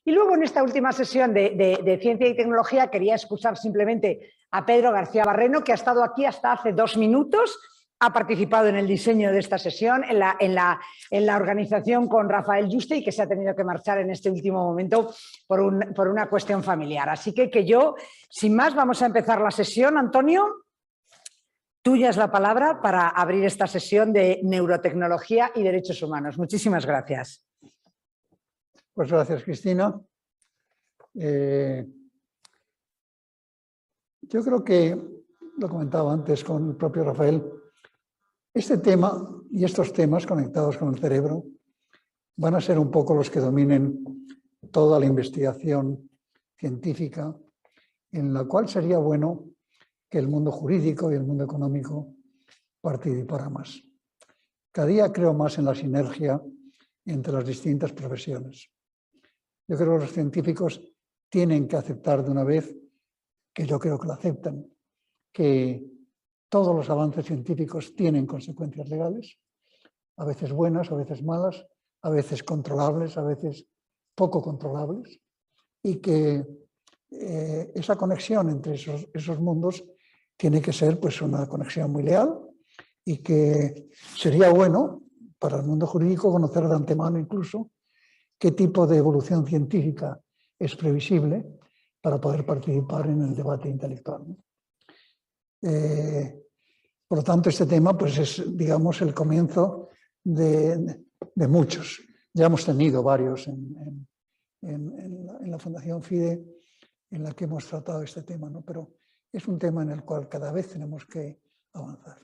Y luego en esta última sesión de Ciencia y Tecnología quería excusar simplemente a Pedro García Barreno, que ha estado aquí hasta hace 2 minutos, ha participado en el diseño de esta sesión, en la organización con Rafael Yuste, y que se ha tenido que marchar en este último momento por una cuestión familiar. Así que yo, sin más, vamos a empezar la sesión. Antonio, tuya es la palabra para abrir esta sesión de neurotecnología y derechos humanos. Muchísimas gracias. Pues gracias, Cristina. Yo creo que, lo comentaba antes con el propio Rafael, este tema y estos temas conectados con el cerebro van a ser un poco los que dominen toda la investigación científica, en la cual sería bueno que el mundo jurídico y el mundo económico participara más. Cada día creo más en la sinergia entre las distintas profesiones. Yo creo que los científicos tienen que aceptar de una vez, que yo creo que lo aceptan, que todos los avances científicos tienen consecuencias legales, a veces buenas, a veces malas, a veces controlables, a veces poco controlables, y que esa conexión entre esos mundos tiene que ser pues, una conexión muy leal, y que sería bueno para el mundo jurídico conocer de antemano incluso qué tipo de evolución científica es previsible para poder participar en el debate intelectual. Por lo tanto, este tema pues, es, digamos, el comienzo de muchos. Ya hemos tenido varios en la Fundación FIDE en la que hemos tratado este tema, ¿no? Pero es un tema en el cual cada vez tenemos que avanzar.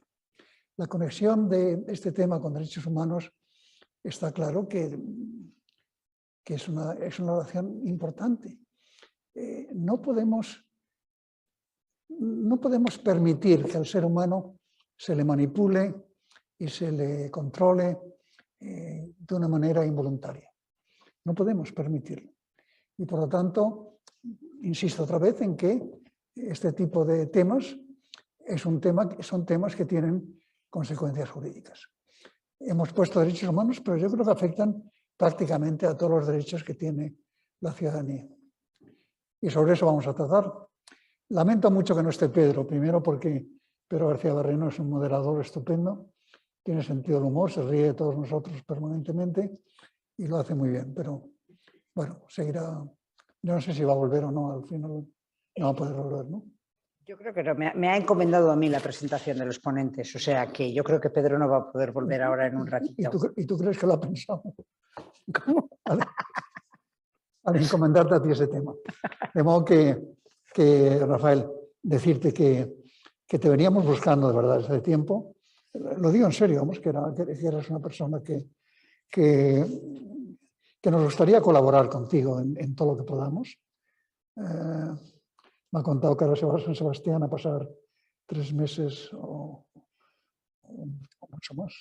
La conexión de este tema con derechos humanos está claro que es una relación importante. No podemos permitir que al ser humano se le manipule y se le controle de una manera involuntaria. No podemos permitirlo. Y por lo tanto, insisto otra vez en que este tipo de temas son temas que tienen consecuencias jurídicas. Hemos puesto derechos humanos, pero yo creo que afectan prácticamente a todos los derechos que tiene la ciudadanía. Y sobre eso vamos a tratar. Lamento mucho que no esté Pedro, primero porque Pedro García Barreno es un moderador estupendo, tiene sentido del humor, se ríe de todos nosotros permanentemente y lo hace muy bien, pero bueno, seguirá. Yo no sé si va a volver o no, al final no va a poder volver, ¿no? Yo creo que no. Me ha encomendado a mí la presentación de los ponentes, o sea que yo creo que Pedro no va a poder volver ahora en un ratito. ¿Y tú crees que lo ha pensado? ¿Cómo? Al encomendarte a ti ese tema. De modo que Rafael, decirte que te veníamos buscando de verdad desde tiempo. Lo digo en serio, vamos, que eras una persona que nos gustaría colaborar contigo en todo lo que podamos. Me ha contado que ahora se va a San Sebastián a pasar 3 meses o mucho más.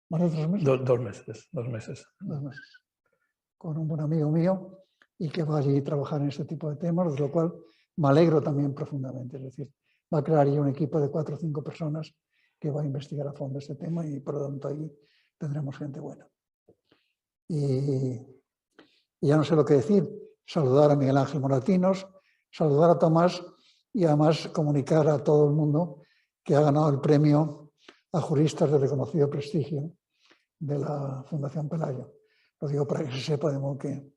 ¿Más de 3 meses? 2 meses. 2 meses. 2 meses. Con un buen amigo mío y que va allí a trabajar en este tipo de temas, de lo cual me alegro también profundamente. Es decir, va a crear allí un equipo de 4 o 5 personas que va a investigar a fondo este tema y por lo tanto ahí tendremos gente buena. Y ya no sé lo que decir. Saludar a Miguel Ángel Moratinos, saludar a Tomás y además comunicar a todo el mundo que ha ganado el premio a juristas de reconocido prestigio de la Fundación Pelayo. Lo digo para que se sepa, de modo que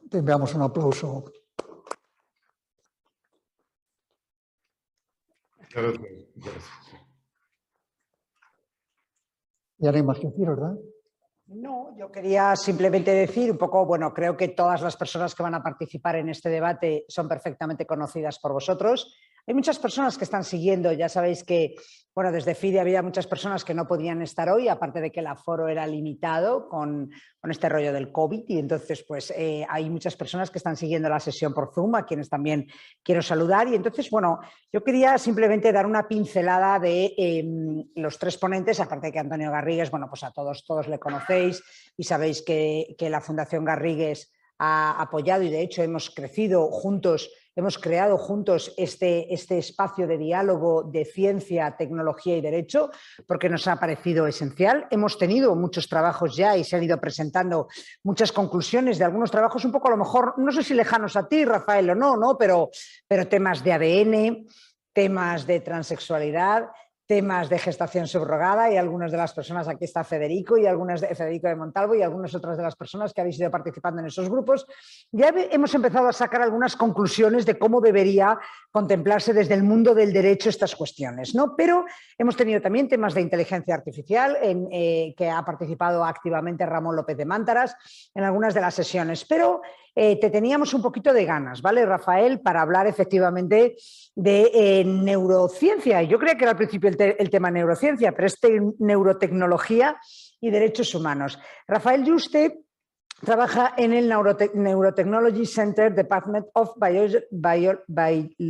te enviamos un aplauso. Gracias. Ya no hay más que decir, ¿verdad? No, yo quería simplemente decir un poco, bueno, creo que todas las personas que van a participar en este debate son perfectamente conocidas por vosotros. Hay muchas personas que están siguiendo, ya sabéis que, bueno, desde FIDE había muchas personas que no podían estar hoy, aparte de que el aforo era limitado con este rollo del COVID, y entonces pues hay muchas personas que están siguiendo la sesión por Zoom, a quienes también quiero saludar. Y entonces, bueno, yo quería simplemente dar una pincelada de los 3 ponentes, aparte de que Antonio Garrigues, bueno, pues a todos le conocéis y sabéis que la Fundación Garrigues ha apoyado y de hecho hemos crecido juntos, hemos creado juntos este espacio de diálogo de ciencia, tecnología y derecho, porque nos ha parecido esencial. Hemos tenido muchos trabajos ya y se han ido presentando muchas conclusiones de algunos trabajos un poco a lo mejor, no sé si lejanos a ti, Rafael, o no, pero temas de ADN, temas de transexualidad, temas de gestación subrogada y algunas de las personas, aquí está Federico y algunas de Federico de Montalvo y algunas otras de las personas que habéis ido participando en esos grupos, ya hemos empezado a sacar algunas conclusiones de cómo debería contemplarse desde el mundo del derecho estas cuestiones, ¿no? Pero hemos tenido también temas de inteligencia artificial que ha participado activamente Ramón López de Mántaras en algunas de las sesiones, pero te teníamos un poquito de ganas, ¿vale, Rafael? Para hablar efectivamente de neurociencia. Yo creía que era al principio el tema neurociencia, pero es neurotecnología y derechos humanos. Rafael Yuste trabaja en el Neurotechnology Center Department of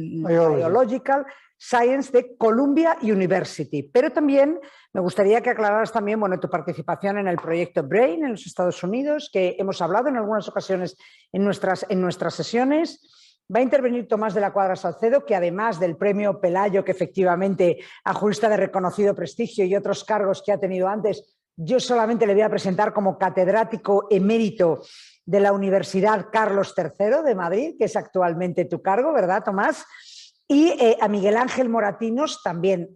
Biological Science de Columbia University. Pero también me gustaría que aclararas también, bueno, tu participación en el proyecto BRAIN en los Estados Unidos, que hemos hablado en algunas ocasiones en nuestras sesiones. Va a intervenir Tomás de la Cuadra Salcedo, que además del premio Pelayo, que efectivamente a jurista de reconocido prestigio y otros cargos que ha tenido antes, yo solamente le voy a presentar como catedrático emérito de la Universidad Carlos III de Madrid, que es actualmente tu cargo, ¿verdad, Tomás? Y a Miguel Ángel Moratinos, también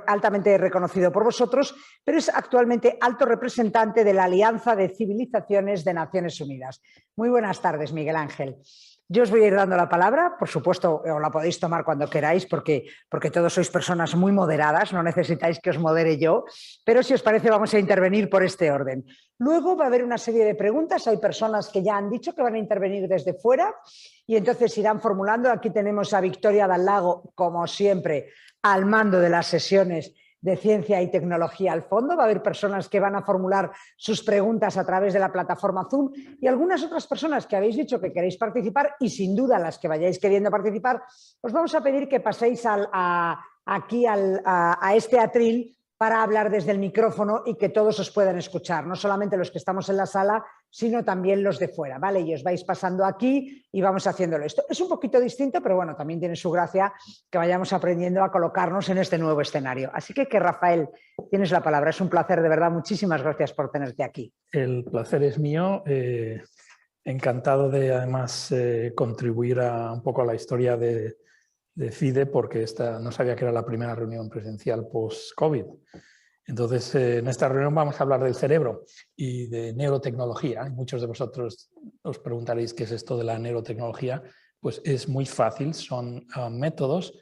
altamente reconocido por vosotros, pero es actualmente alto representante de la Alianza de Civilizaciones de Naciones Unidas. Muy buenas tardes, Miguel Ángel. Yo os voy a ir dando la palabra, por supuesto, os la podéis tomar cuando queráis, porque todos sois personas muy moderadas, no necesitáis que os modere yo, pero si os parece vamos a intervenir por este orden. Luego va a haber una serie de preguntas, hay personas que ya han dicho que van a intervenir desde fuera y entonces irán formulando. Aquí tenemos a Victoria Dal Lago, como siempre, al mando de las sesiones de ciencia y tecnología al fondo. Va a haber personas que van a formular sus preguntas a través de la plataforma Zoom y algunas otras personas que habéis dicho que queréis participar y sin duda las que vayáis queriendo participar, os vamos a pedir que paséis aquí a este atril para hablar desde el micrófono y que todos os puedan escuchar, no solamente los que estamos en la sala, sino también los de fuera, ¿vale? Y os vais pasando aquí y vamos haciéndolo. Esto es un poquito distinto, pero bueno, también tiene su gracia que vayamos aprendiendo a colocarnos en este nuevo escenario. Así que Rafael, tienes la palabra. Es un placer, de verdad. Muchísimas gracias por tenerte aquí. El placer es mío. Encantado de, además, contribuir un poco a la historia de FIDE, porque no sabía que era la primera reunión presencial post-COVID. Entonces, en esta reunión vamos a hablar del cerebro y de neurotecnología. Muchos de vosotros os preguntaréis qué es esto de la neurotecnología. Pues es muy fácil, son métodos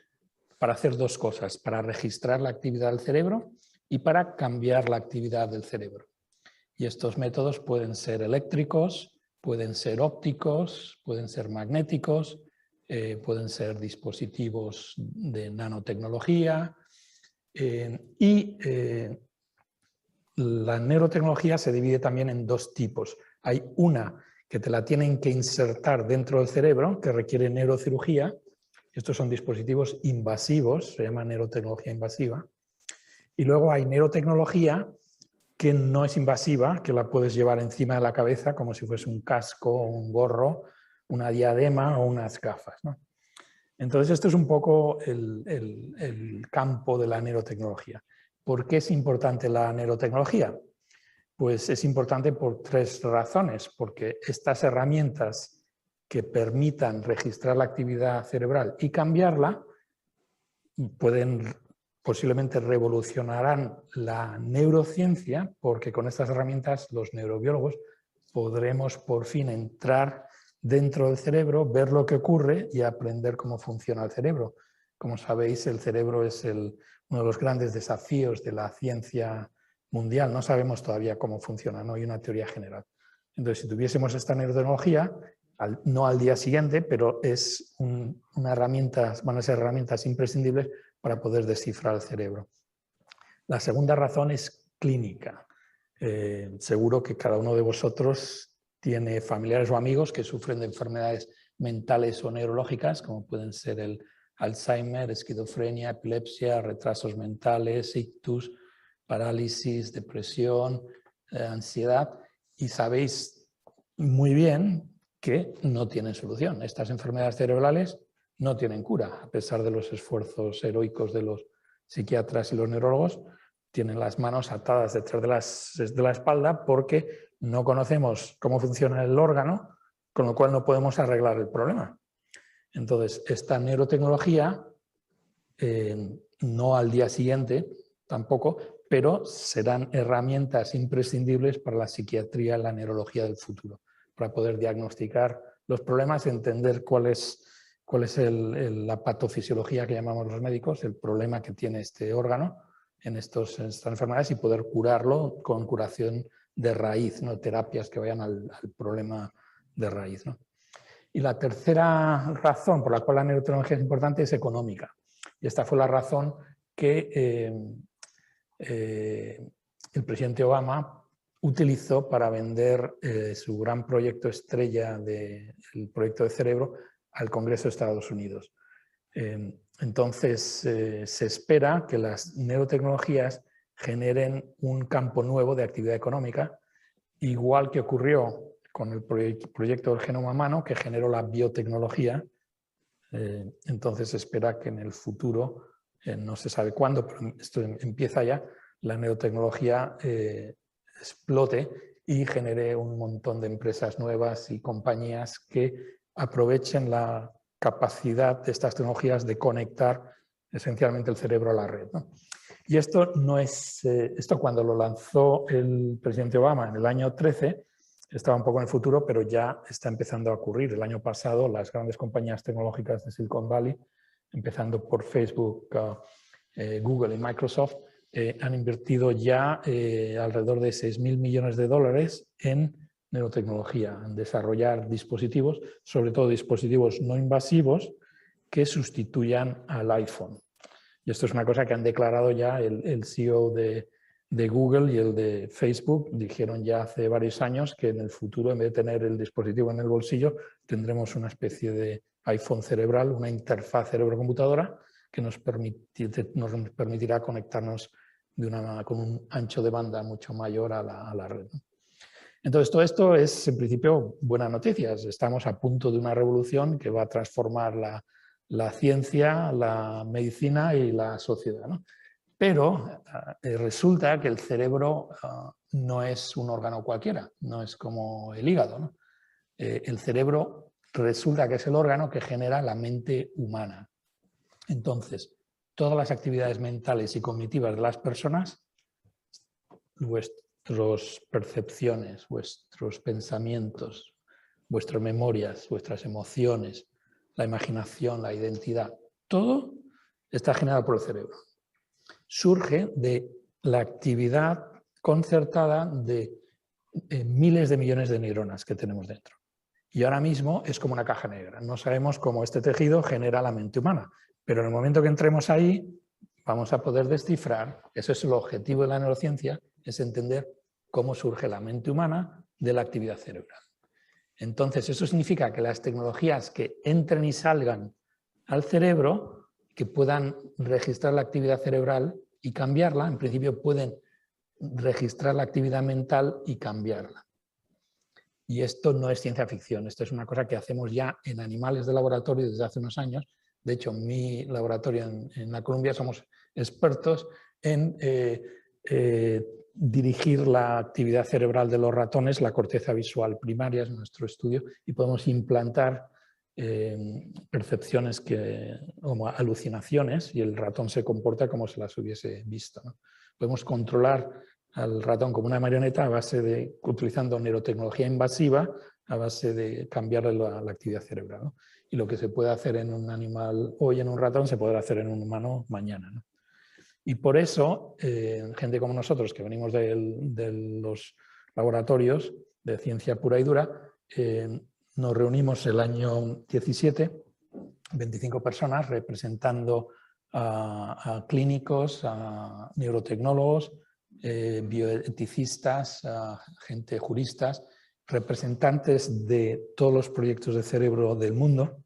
para hacer dos cosas, para registrar la actividad del cerebro y para cambiar la actividad del cerebro. Y estos métodos pueden ser eléctricos, pueden ser ópticos, pueden ser magnéticos, pueden ser dispositivos de nanotecnología. La neurotecnología se divide también en dos tipos. Hay una que te la tienen que insertar dentro del cerebro, que requiere neurocirugía. Estos son dispositivos invasivos, se llama neurotecnología invasiva. Y luego hay neurotecnología que no es invasiva, que la puedes llevar encima de la cabeza como si fuese un casco, un gorro, una diadema o unas gafas, ¿no? Entonces, esto es un poco el campo de la neurotecnología. ¿Por qué es importante la neurotecnología? Pues es importante por tres razones. Porque estas herramientas que permitan registrar la actividad cerebral y cambiarla posiblemente revolucionarán la neurociencia, porque con estas herramientas los neurobiólogos podremos por fin entrar dentro del cerebro, ver lo que ocurre y aprender cómo funciona el cerebro. Como sabéis, el cerebro es uno de los grandes desafíos de la ciencia mundial. No sabemos todavía cómo funciona, no hay una teoría general. Entonces, si tuviésemos esta neurotecnología, no al día siguiente, pero van a ser herramientas imprescindibles para poder descifrar el cerebro. La segunda razón es clínica. Seguro que cada uno de vosotros tiene familiares o amigos que sufren de enfermedades mentales o neurológicas, como pueden ser el Alzheimer, esquizofrenia, epilepsia, retrasos mentales, ictus, parálisis, depresión, ansiedad. Y sabéis muy bien que no tienen solución. Estas enfermedades cerebrales no tienen cura, a pesar de los esfuerzos heroicos de los psiquiatras y los neurólogos. Tienen las manos atadas detrás de la espalda porque no conocemos cómo funciona el órgano, con lo cual no podemos arreglar el problema. Entonces, esta neurotecnología, no al día siguiente tampoco, pero serán herramientas imprescindibles para la psiquiatría y la neurología del futuro, para poder diagnosticar los problemas, entender cuál es la patofisiología que llamamos los médicos, el problema que tiene este órgano en estas enfermedades y poder curarlo con curación de raíz, ¿no? Terapias que vayan al problema de raíz, ¿no? Y la tercera razón por la cual la neurotecnología es importante es económica. Y esta fue la razón que el presidente Obama utilizó para vender su gran proyecto estrella el proyecto de cerebro al Congreso de Estados Unidos. Entonces, se espera que las neurotecnologías generen un campo nuevo de actividad económica, igual que ocurrió con el proyecto del genoma humano, que generó la biotecnología. Entonces, se espera que en el futuro, no se sabe cuándo, pero esto empieza ya, la neurotecnología explote y genere un montón de empresas nuevas y compañías que aprovechen la capacidad de estas tecnologías de conectar esencialmente el cerebro a la red, ¿no? Y esto no es, esto cuando lo lanzó el presidente Obama en el año 13, estaba un poco en el futuro, pero ya está empezando a ocurrir. El año pasado las grandes compañías tecnológicas de Silicon Valley, empezando por Facebook, Google y Microsoft, han invertido ya alrededor de 6.000 millones de dólares en neurotecnología, en desarrollar dispositivos, sobre todo dispositivos no invasivos que sustituyan al iPhone. Y esto es una cosa que han declarado ya el CEO de Google y el de Facebook. Dijeron ya hace varios años que en el futuro, en vez de tener el dispositivo en el bolsillo, tendremos una especie de iPhone cerebral, una interfaz cerebro-computadora que nos permitirá conectarnos con un ancho de banda mucho mayor a la red. Entonces, todo esto es, en principio, buenas noticias. Estamos a punto de una revolución que va a transformar la ciencia, la medicina y la sociedad, ¿no? Pero resulta que el cerebro no es un órgano cualquiera, no es como el hígado, ¿no? El cerebro resulta que es el órgano que genera la mente humana. Entonces, todas las actividades mentales y cognitivas de las personas, vuestras percepciones, vuestros pensamientos, vuestras memorias, vuestras emociones, la imaginación, la identidad, todo está generado por el cerebro. Surge de la actividad concertada de miles de millones de neuronas que tenemos dentro. Y ahora mismo es como una caja negra. No sabemos cómo este tejido genera la mente humana, pero en el momento que entremos ahí vamos a poder descifrar, eso es el objetivo de la neurociencia, es entender cómo surge la mente humana de la actividad cerebral. Entonces, eso significa que las tecnologías que entren y salgan al cerebro, que puedan registrar la actividad cerebral y cambiarla, en principio pueden registrar la actividad mental y cambiarla. Y esto no es ciencia ficción, esto es una cosa que hacemos ya en animales de laboratorio desde hace unos años. De hecho, en mi laboratorio en la Columbia somos expertos en dirigir la actividad cerebral de los ratones, la corteza visual primaria es nuestro estudio, y podemos implantar percepciones como alucinaciones y el ratón se comporta como si las hubiese visto, ¿no? Podemos controlar al ratón como una marioneta utilizando neurotecnología invasiva a base de cambiarle la actividad cerebral, ¿no? Y lo que se puede hacer en un animal hoy, en un ratón, se podrá hacer en un humano mañana, ¿no? Y por eso, gente como nosotros, que venimos de los laboratorios de ciencia pura y dura, nos reunimos el año 17, 25 personas, representando a clínicos, a neurotecnólogos, bioeticistas, a gente juristas, representantes de todos los proyectos de cerebro del mundo,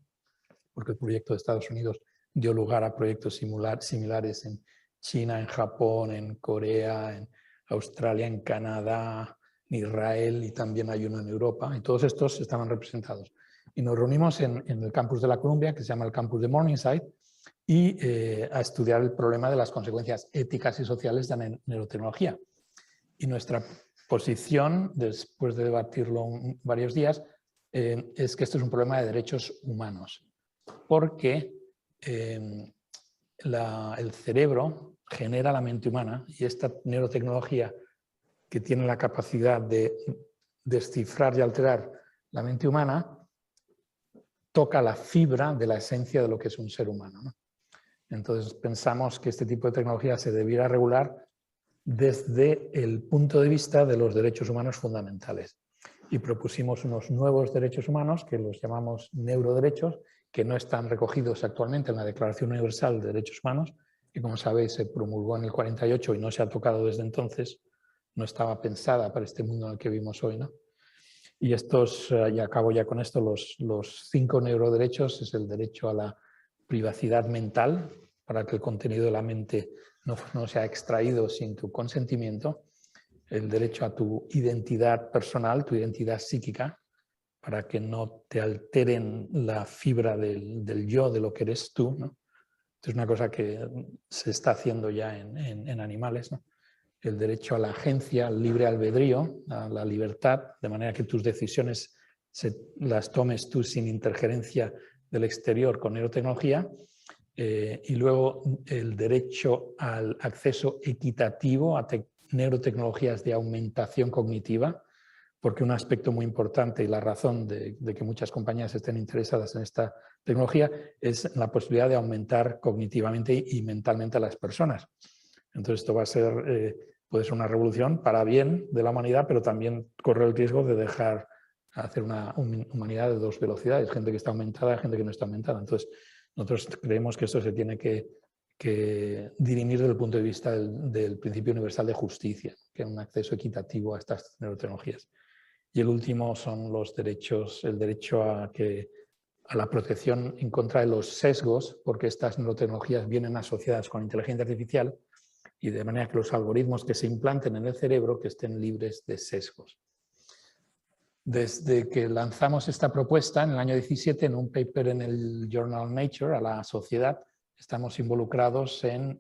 porque el proyecto de Estados Unidos dio lugar a proyectos similares en China, en Japón, en Corea, en Australia, en Canadá, Israel y también hay uno en Europa, y todos estos estaban representados. Y nos reunimos en el campus de la Columbia, que se llama el campus de Morningside, y a estudiar el problema de las consecuencias éticas y sociales de la neurotecnología. Y nuestra posición, después de debatirlo varios días, es que esto es un problema de derechos humanos, porque el cerebro genera la mente humana y esta neurotecnología que tiene la capacidad de descifrar y alterar la mente humana toca la fibra de la esencia de lo que es un ser humano, ¿no? Entonces pensamos que este tipo de tecnología se debiera regular desde el punto de vista de los derechos humanos fundamentales. Y propusimos unos nuevos derechos humanos que los llamamos neuroderechos, que no están recogidos actualmente en la Declaración Universal de Derechos Humanos, que como sabéis se promulgó en el 48 y no se ha tocado desde entonces, no estaba pensada para este mundo en el que vivimos hoy, ¿no? Y estos, y acabo ya con esto, los 5 neuroderechos es el derecho a la privacidad mental, para que el contenido de la mente no sea extraído sin tu consentimiento, el derecho a tu identidad personal, tu identidad psíquica, para que no te alteren la fibra del yo, de lo que eres tú, ¿no? Esto es una cosa que se está haciendo ya en animales, ¿no? El derecho a la agencia, al libre albedrío, a la libertad, de manera que tus decisiones las tomes tú sin interferencia del exterior con neurotecnología. Y luego el derecho al acceso equitativo a neurotecnologías de aumentación cognitiva, porque un aspecto muy importante y la razón de que muchas compañías estén interesadas en esta tecnología es la posibilidad de aumentar cognitivamente y mentalmente a las personas. Entonces esto va a ser, puede ser una revolución para bien de la humanidad, pero también corre el riesgo de dejar hacer una humanidad de 2 velocidades, gente que está aumentada, gente que no está aumentada. Entonces nosotros creemos que esto se tiene que dirimir desde el punto de vista del principio universal de justicia, que es un acceso equitativo a estas neurotecnologías. Y el último son los derechos, el derecho a la protección en contra de los sesgos, porque estas neurotecnologías vienen asociadas con inteligencia artificial y de manera que los algoritmos que se implanten en el cerebro que estén libres de sesgos. Desde que lanzamos esta propuesta en el año 17 en un paper en el Journal Nature a la sociedad, estamos involucrados en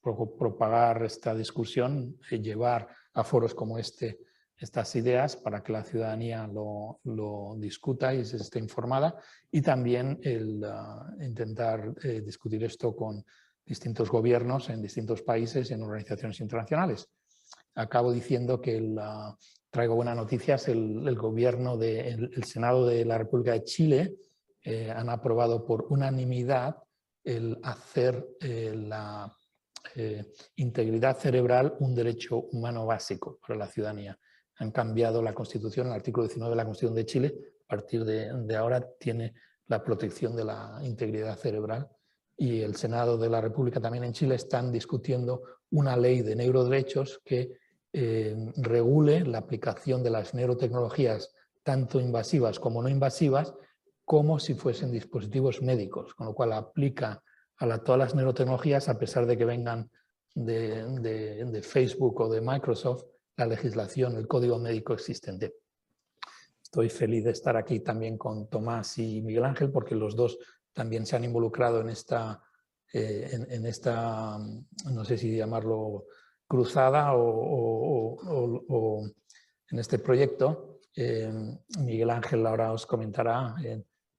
propagar esta discusión y llevar a foros como estas ideas para que la ciudadanía lo discuta y se esté informada, y también intentar discutir esto con distintos gobiernos en distintos países y en organizaciones internacionales. Acabo diciendo que traigo buenas noticias. El gobierno el Senado de la República de Chile han aprobado por unanimidad el hacer la integridad cerebral un derecho humano básico para la ciudadanía. Han cambiado la Constitución, el artículo 19 de la Constitución de Chile, a partir de ahora tiene la protección de la integridad cerebral, y el Senado de la República también en Chile están discutiendo una ley de neuroderechos que regule la aplicación de las neurotecnologías, tanto invasivas como no invasivas, como si fuesen dispositivos médicos, con lo cual aplica a todas las neurotecnologías, a pesar de que vengan de Facebook o de Microsoft, la legislación, el código médico existente. Estoy feliz de estar aquí también con Tomás y Miguel Ángel, porque los dos también se han involucrado en esta, no sé si llamarlo cruzada o en este proyecto. Miguel Ángel ahora os comentará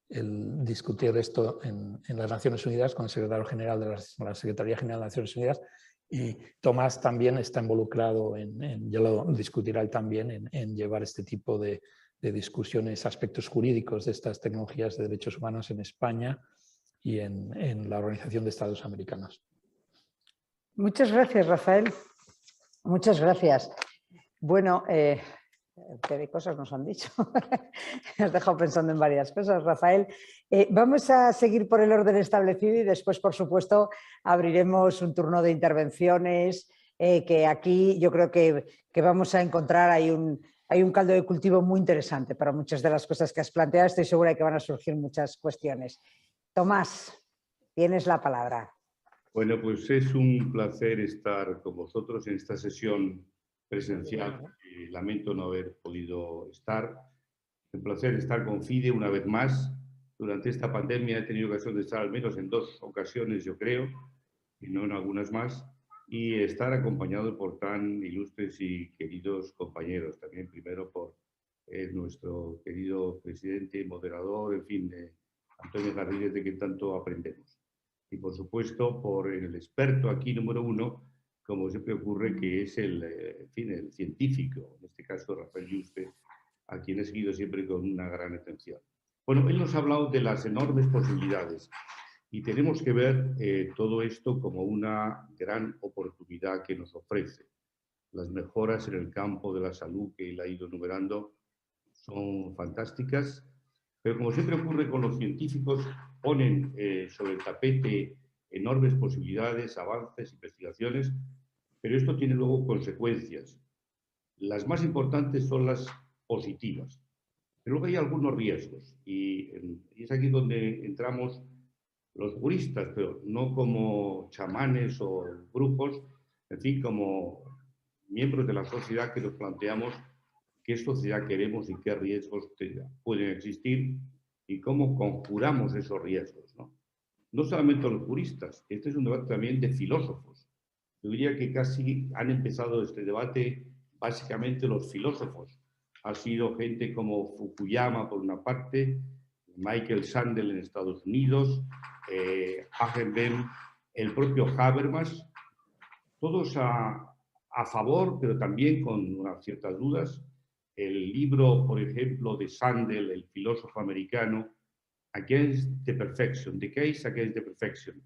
el discutir esto en las Naciones Unidas con el secretario general de la Secretaría General de las Naciones Unidas, y Tomás también está involucrado ya lo discutirá él también, en llevar este tipo de discusiones, aspectos jurídicos de estas tecnologías de derechos humanos en España y en la Organización de Estados Americanos. Muchas gracias, Rafael. Muchas gracias. Bueno, ¿qué de cosas nos han dicho? Me has dejado pensando en varias cosas, Rafael. Vamos a seguir por el orden establecido y después, por supuesto, abriremos un turno de intervenciones, que aquí yo creo que vamos a encontrar, hay un caldo de cultivo muy interesante para muchas de las cosas que has planteado. Estoy segura de que van a surgir muchas cuestiones. Tomás, tienes la palabra. Bueno, pues es un placer estar con vosotros en esta sesión presencial lamento no haber podido estar. Es un placer estar con FIDE una vez más. Durante esta pandemia he tenido ocasión de estar al menos en 2 ocasiones, yo creo, y no en algunas más, y estar acompañado por tan ilustres y queridos compañeros. También primero por nuestro querido presidente y moderador, en fin, Antonio Garrigues, de quien tanto aprendemos. Y por supuesto por el experto aquí número 1, como siempre ocurre, que es en fin, el científico, en este caso Rafael Yuste, a quien he seguido siempre con una gran atención. Bueno, él nos ha hablado de las enormes posibilidades y tenemos que ver todo esto como una gran oportunidad que nos ofrece. Las mejoras en el campo de la salud que él ha ido enumerando son fantásticas, pero como siempre ocurre con los científicos, ponen sobre el tapete enormes posibilidades, avances, investigaciones, pero esto tiene luego consecuencias. Las más importantes son las positivas, pero luego hay algunos riesgos y es aquí donde entramos los juristas, pero no como chamanes o brujos, en fin, como miembros de la sociedad que nos planteamos qué sociedad queremos y qué riesgos pueden existir y cómo conjuramos esos riesgos, ¿no? No solamente los juristas, este es un debate también de filósofos. Yo diría que casi han empezado este debate básicamente los filósofos. Ha sido gente como Fukuyama por una parte, Michael Sandel en Estados Unidos, Arendt, el propio Habermas, todos a favor, pero también con unas ciertas dudas. El libro, por ejemplo, de Sandel, el filósofo americano, Against the Perfection, The Case Against the Perfection,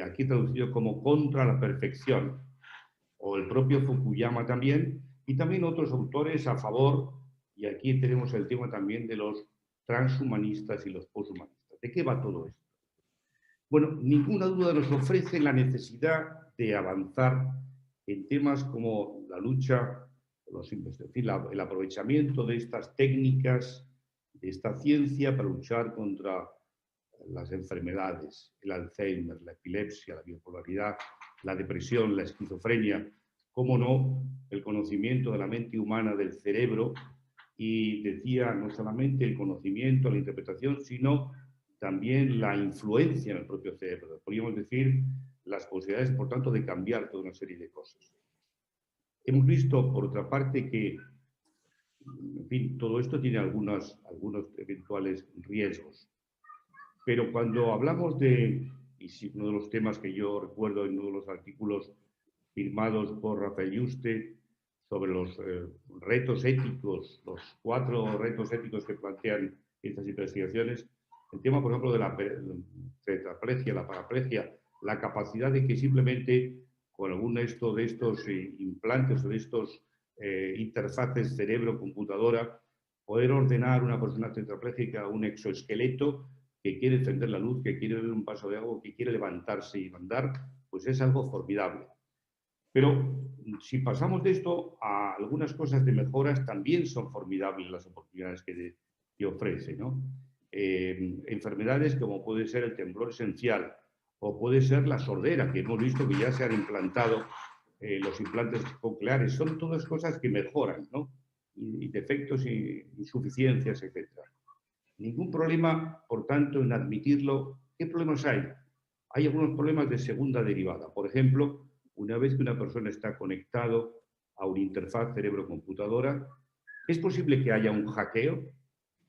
aquí traducido como Contra la Perfección, o el propio Fukuyama también, y también otros autores a favor, y aquí tenemos el tema también de los transhumanistas y los poshumanistas. ¿De qué va todo esto? Bueno, ninguna duda nos ofrece la necesidad de avanzar en temas como la lucha, en fin, el aprovechamiento de estas técnicas, de esta ciencia para luchar contra las enfermedades, el Alzheimer, la epilepsia, la bipolaridad, la depresión, la esquizofrenia, cómo no, el conocimiento de la mente humana, del cerebro, y decía no solamente el conocimiento, la interpretación, sino también la influencia en el propio cerebro. Podríamos decir las posibilidades, por tanto, de cambiar toda una serie de cosas. Hemos visto, por otra parte, que, en fin, todo esto tiene algunos eventuales riesgos. Pero cuando hablamos de, y si uno de los temas que yo recuerdo en uno de los artículos firmados por Rafael Yuste sobre los retos éticos, los 4 retos éticos que plantean estas investigaciones, el tema, por ejemplo, de la tetraplegia, la paraplegia, la capacidad de que simplemente con alguno de estos implantes o de estos interfaces cerebro-computadora, poder ordenar una persona tetrapléjica un exoesqueleto que quiere encender la luz, que quiere beber un vaso de agua, que quiere levantarse y andar, pues es algo formidable. Pero si pasamos de esto a algunas cosas de mejoras, también son formidables las oportunidades que ofrece, ¿no? Enfermedades como puede ser el temblor esencial o puede ser la sordera, que hemos visto que ya se han implantado los implantes cocleares. Son todas cosas que mejoran, ¿no? Y defectos y insuficiencias, etc. Ningún problema, por tanto, en admitirlo. ¿Qué problemas hay? Hay algunos problemas de segunda derivada. Por ejemplo, una vez que una persona está conectado a una interfaz cerebro-computadora, es posible que haya un hackeo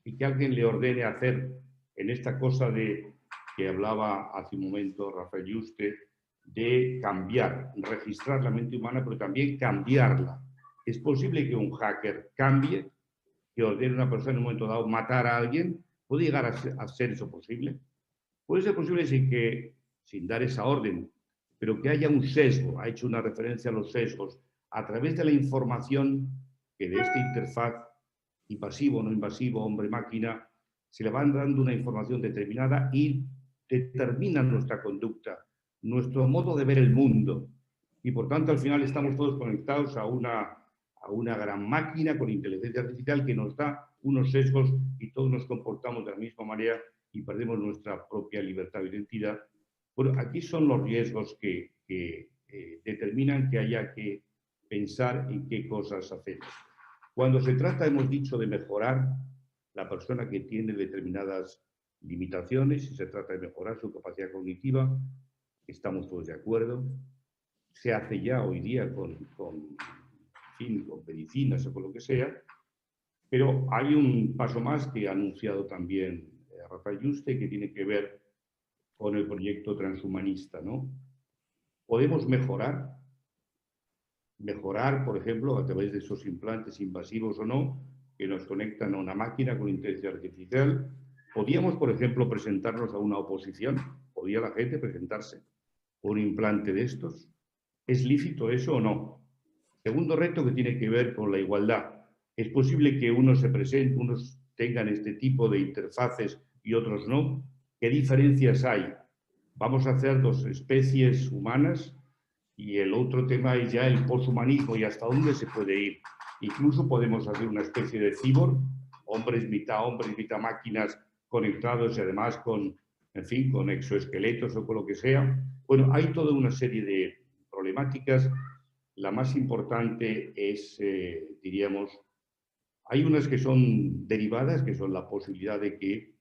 y que alguien le ordene hacer en esta cosa de que hablaba hace un momento Rafael Yuste, de cambiar, registrar la mente humana, pero también cambiarla. Es posible que un hacker cambie, que ordene a una persona en un momento dado matar a alguien. ¿Puede llegar a ser eso posible? Puede ser posible sin dar esa orden, pero que haya un sesgo. Ha hecho una referencia a los sesgos a través de la información que de esta interfaz invasivo, no invasivo, hombre-máquina, se le van dando una información determinada y determina nuestra conducta, nuestro modo de ver el mundo. Y por tanto, al final estamos todos conectados a una gran máquina con inteligencia artificial que nos da unos sesgos y todos nos comportamos de la misma manera y perdemos nuestra propia libertad de identidad. Bueno, aquí son los riesgos que determinan que haya que pensar en qué cosas hacemos. Cuando se trata, hemos dicho, de mejorar la persona que tiene determinadas limitaciones, si se trata de mejorar su capacidad cognitiva, estamos todos de acuerdo. Se hace ya hoy día con medicinas o con lo que sea, pero hay un paso más que ha anunciado también Rafael Yuste, que tiene que ver con el proyecto transhumanista, ¿no? Podemos mejorar, por ejemplo, a través de esos implantes invasivos o no, que nos conectan a una máquina con inteligencia artificial. Podíamos, por ejemplo, presentarnos a una oposición. ¿Podía la gente presentarse por un implante de estos? ¿Es lícito eso o no? Segundo reto, que tiene que ver con la igualdad. ¿Es posible que unos se presenten, unos tengan este tipo de interfaces y otros no? ¿Qué diferencias hay? Vamos a hacer dos especies humanas, y el otro tema es ya el poshumanismo y hasta dónde se puede ir. Incluso podemos hacer una especie de cyborg, hombres, mitad máquinas, conectados y además con, en fin, con exoesqueletos o con lo que sea. Bueno, hay toda una serie de problemáticas. La más importante es, diríamos, hay unas que son derivadas, que son la posibilidad de que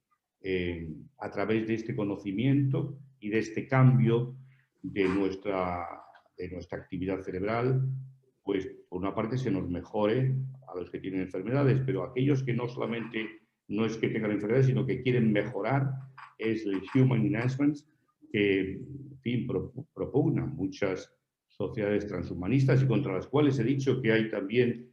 a través de este conocimiento y de este cambio de nuestra actividad cerebral, pues por una parte se nos mejore a los que tienen enfermedades, pero aquellos que no solamente no es que tengan enfermedades, sino que quieren mejorar, es el Human Enhancement, que, en fin, propugnan muchas sociedades transhumanistas y contra las cuales he dicho que hay también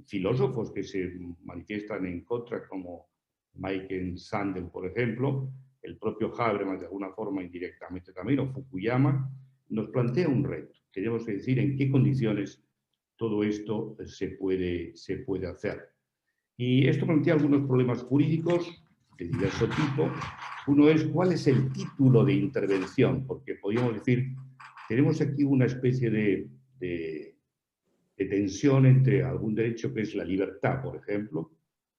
filósofos que se manifiestan en contra, como Michael Sandel, por ejemplo, el propio Habermas, de alguna forma indirectamente también, o Fukuyama, nos plantea un reto. Tenemos que decir en qué condiciones todo esto se puede hacer. Y esto plantea algunos problemas jurídicos de diverso tipo. Uno es, ¿cuál es el título de intervención? Porque podríamos decir, tenemos aquí una especie de tensión entre algún derecho que es la libertad, por ejemplo,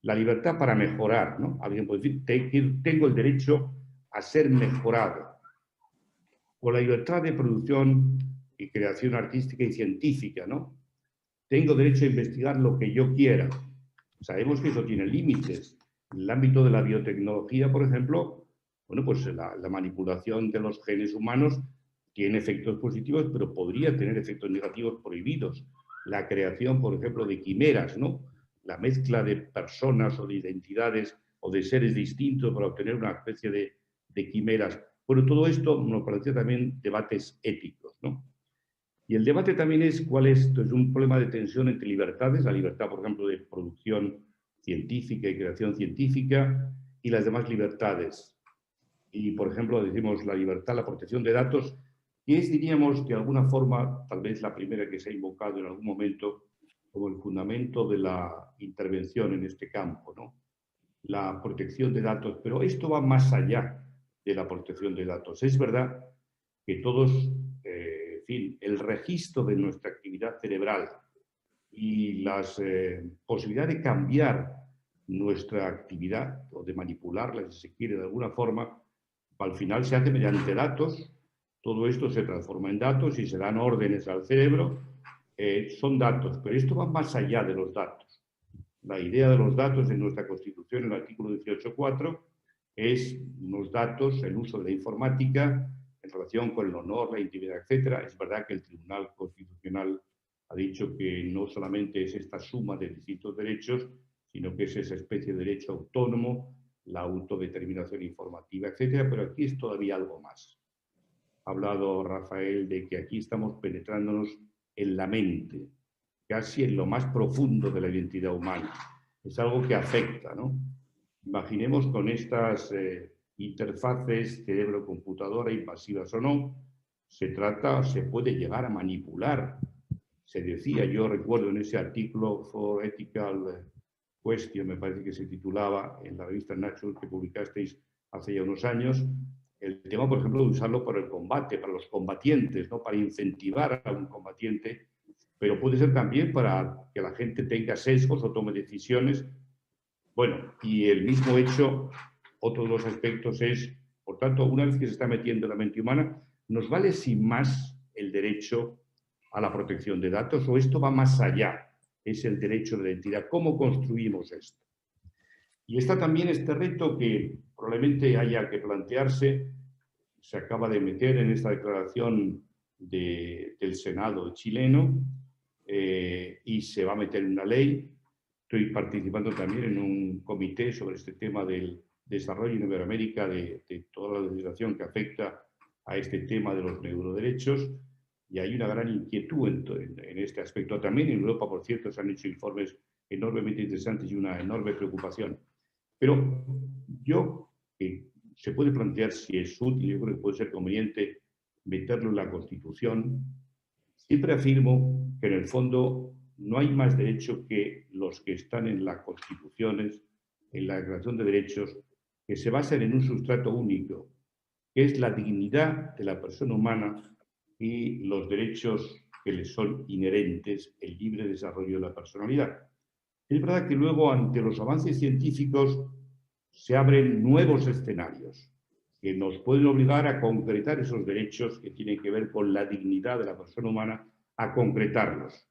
la libertad para mejorar, ¿no? Alguien puede decir, tengo el derecho a ser mejorado, o la libertad de producción y creación artística y científica, ¿no? Tengo derecho a investigar lo que yo quiera. Sabemos que eso tiene límites. En el ámbito de la biotecnología, por ejemplo, bueno, pues la manipulación de los genes humanos tiene efectos positivos, pero podría tener efectos negativos prohibidos. La creación, por ejemplo, de quimeras, ¿no? La mezcla de personas o de identidades o de seres distintos para obtener una especie de quimeras. Bueno, todo esto nos parece también debates éticos, ¿no? Y el debate también es cuál es un problema de tensión entre libertades, la libertad, por ejemplo, de producción científica y creación científica, y las demás libertades. Y, por ejemplo, decimos la libertad, la protección de datos, que es, diríamos, de alguna forma, tal vez la primera que se ha invocado en algún momento como el fundamento de la intervención en este campo, ¿no? La protección de datos, pero esto va más allá de la protección de datos. Es verdad que todos, en fin, el registro de nuestra actividad cerebral y las posibilidades de cambiar nuestra actividad o de manipularla, si se quiere, de alguna forma, al final se hace mediante datos. Todo esto se transforma en datos y se dan órdenes al cerebro. Son datos, pero esto va más allá de los datos. La idea de los datos en nuestra Constitución, en el artículo 18.4, es los datos, el uso de la informática en relación con el honor, la intimidad, etc. Es verdad que el Tribunal Constitucional ha dicho que no solamente es esta suma de distintos derechos, sino que es esa especie de derecho autónomo, la autodeterminación informativa, etc. Pero aquí es todavía algo más. Ha hablado Rafael de que aquí estamos penetrándonos en la mente, casi en lo más profundo de la identidad humana. Es algo que afecta, ¿no? Imaginemos con estas interfaces cerebro-computadora, invasivas o no, se puede llegar a manipular. Se decía, yo recuerdo en ese artículo For Ethical Question, me parece que se titulaba, en la revista Nature que publicasteis hace ya unos años, el tema, por ejemplo, de usarlo para el combate, para los combatientes, ¿no? Para incentivar a un combatiente, pero puede ser también para que la gente tenga sesgos o tome decisiones. Bueno, y el mismo hecho, otro de los aspectos es, por tanto, una vez que se está metiendo en la mente humana, nos vale sin más el derecho a la protección de datos o esto va más allá? Es el derecho de la identidad. ¿Cómo construimos esto? Y está también este reto que probablemente haya que plantearse, se acaba de meter en esta declaración del Senado chileno y se va a meter en una ley. Estoy participando también en un comité sobre este tema del desarrollo en Iberoamérica de toda la legislación que afecta a este tema de los neuroderechos y hay una gran inquietud en este aspecto. También en Europa, por cierto, se han hecho informes enormemente interesantes y una enorme preocupación. Pero se puede plantear si es útil, yo creo que puede ser conveniente meterlo en la Constitución. Siempre afirmo que en el fondo no hay más derecho que los que están en las constituciones, en la Declaración de Derechos, que se basan en un sustrato único, que es la dignidad de la persona humana y los derechos que le son inherentes, el libre desarrollo de la personalidad. Es verdad que luego, ante los avances científicos, se abren nuevos escenarios que nos pueden obligar a concretar esos derechos que tienen que ver con la dignidad de la persona humana, a concretarlos.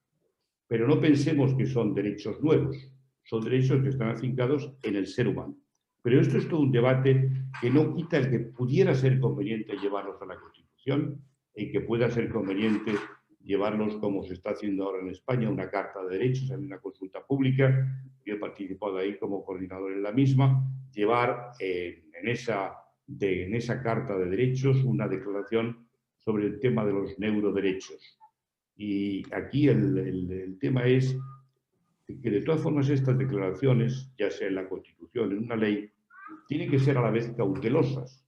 Pero no pensemos que son derechos nuevos, son derechos que están afincados en el ser humano. Pero esto es todo un debate que no quita el que pudiera ser conveniente llevarlos a la Constitución y que pueda ser conveniente llevarlos, como se está haciendo ahora en España, una carta de derechos, hay una consulta pública, yo he participado ahí como coordinador en la misma, llevar en esa carta de derechos una declaración sobre el tema de los neuroderechos. Y aquí el tema es que de todas formas estas declaraciones, ya sea en la Constitución, en una ley, tienen que ser a la vez cautelosas.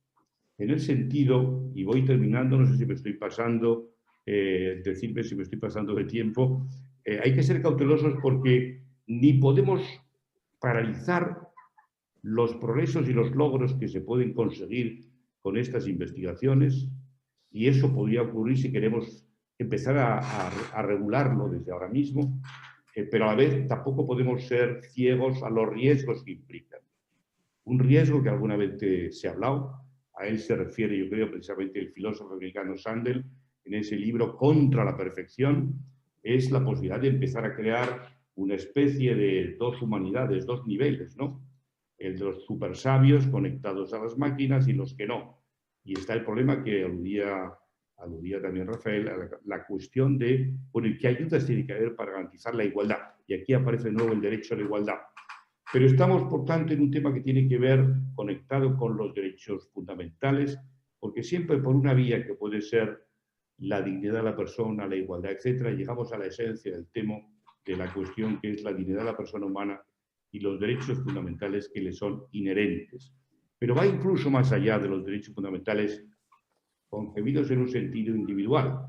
En el sentido, y voy terminando, no sé si me estoy pasando, decirme si me estoy pasando de tiempo, hay que ser cautelosos porque ni podemos paralizar los progresos y los logros que se pueden conseguir con estas investigaciones, y eso podría ocurrir si queremos empezar a regularlo desde ahora mismo, pero a la vez tampoco podemos ser ciegos a los riesgos que implican. Un riesgo que alguna vez se ha hablado, a él se refiere, yo creo, precisamente el filósofo americano Sandel, en ese libro Contra la Perfección, es la posibilidad de empezar a crear una especie de dos humanidades, dos niveles, ¿no? El de los super sabios conectados a las máquinas y los que no. Y está el problema que aludía también Rafael, la cuestión de, bueno, ¿qué ayudas tiene que haber para garantizar la igualdad? Y aquí aparece de nuevo el derecho a la igualdad. Pero estamos, por tanto, en un tema que tiene que ver conectado con los derechos fundamentales, porque siempre por una vía que puede ser la dignidad de la persona, la igualdad, etcétera, llegamos a la esencia del tema de la cuestión que es la dignidad de la persona humana y los derechos fundamentales que le son inherentes. Pero va incluso más allá de los derechos fundamentales concebidos en un sentido individual.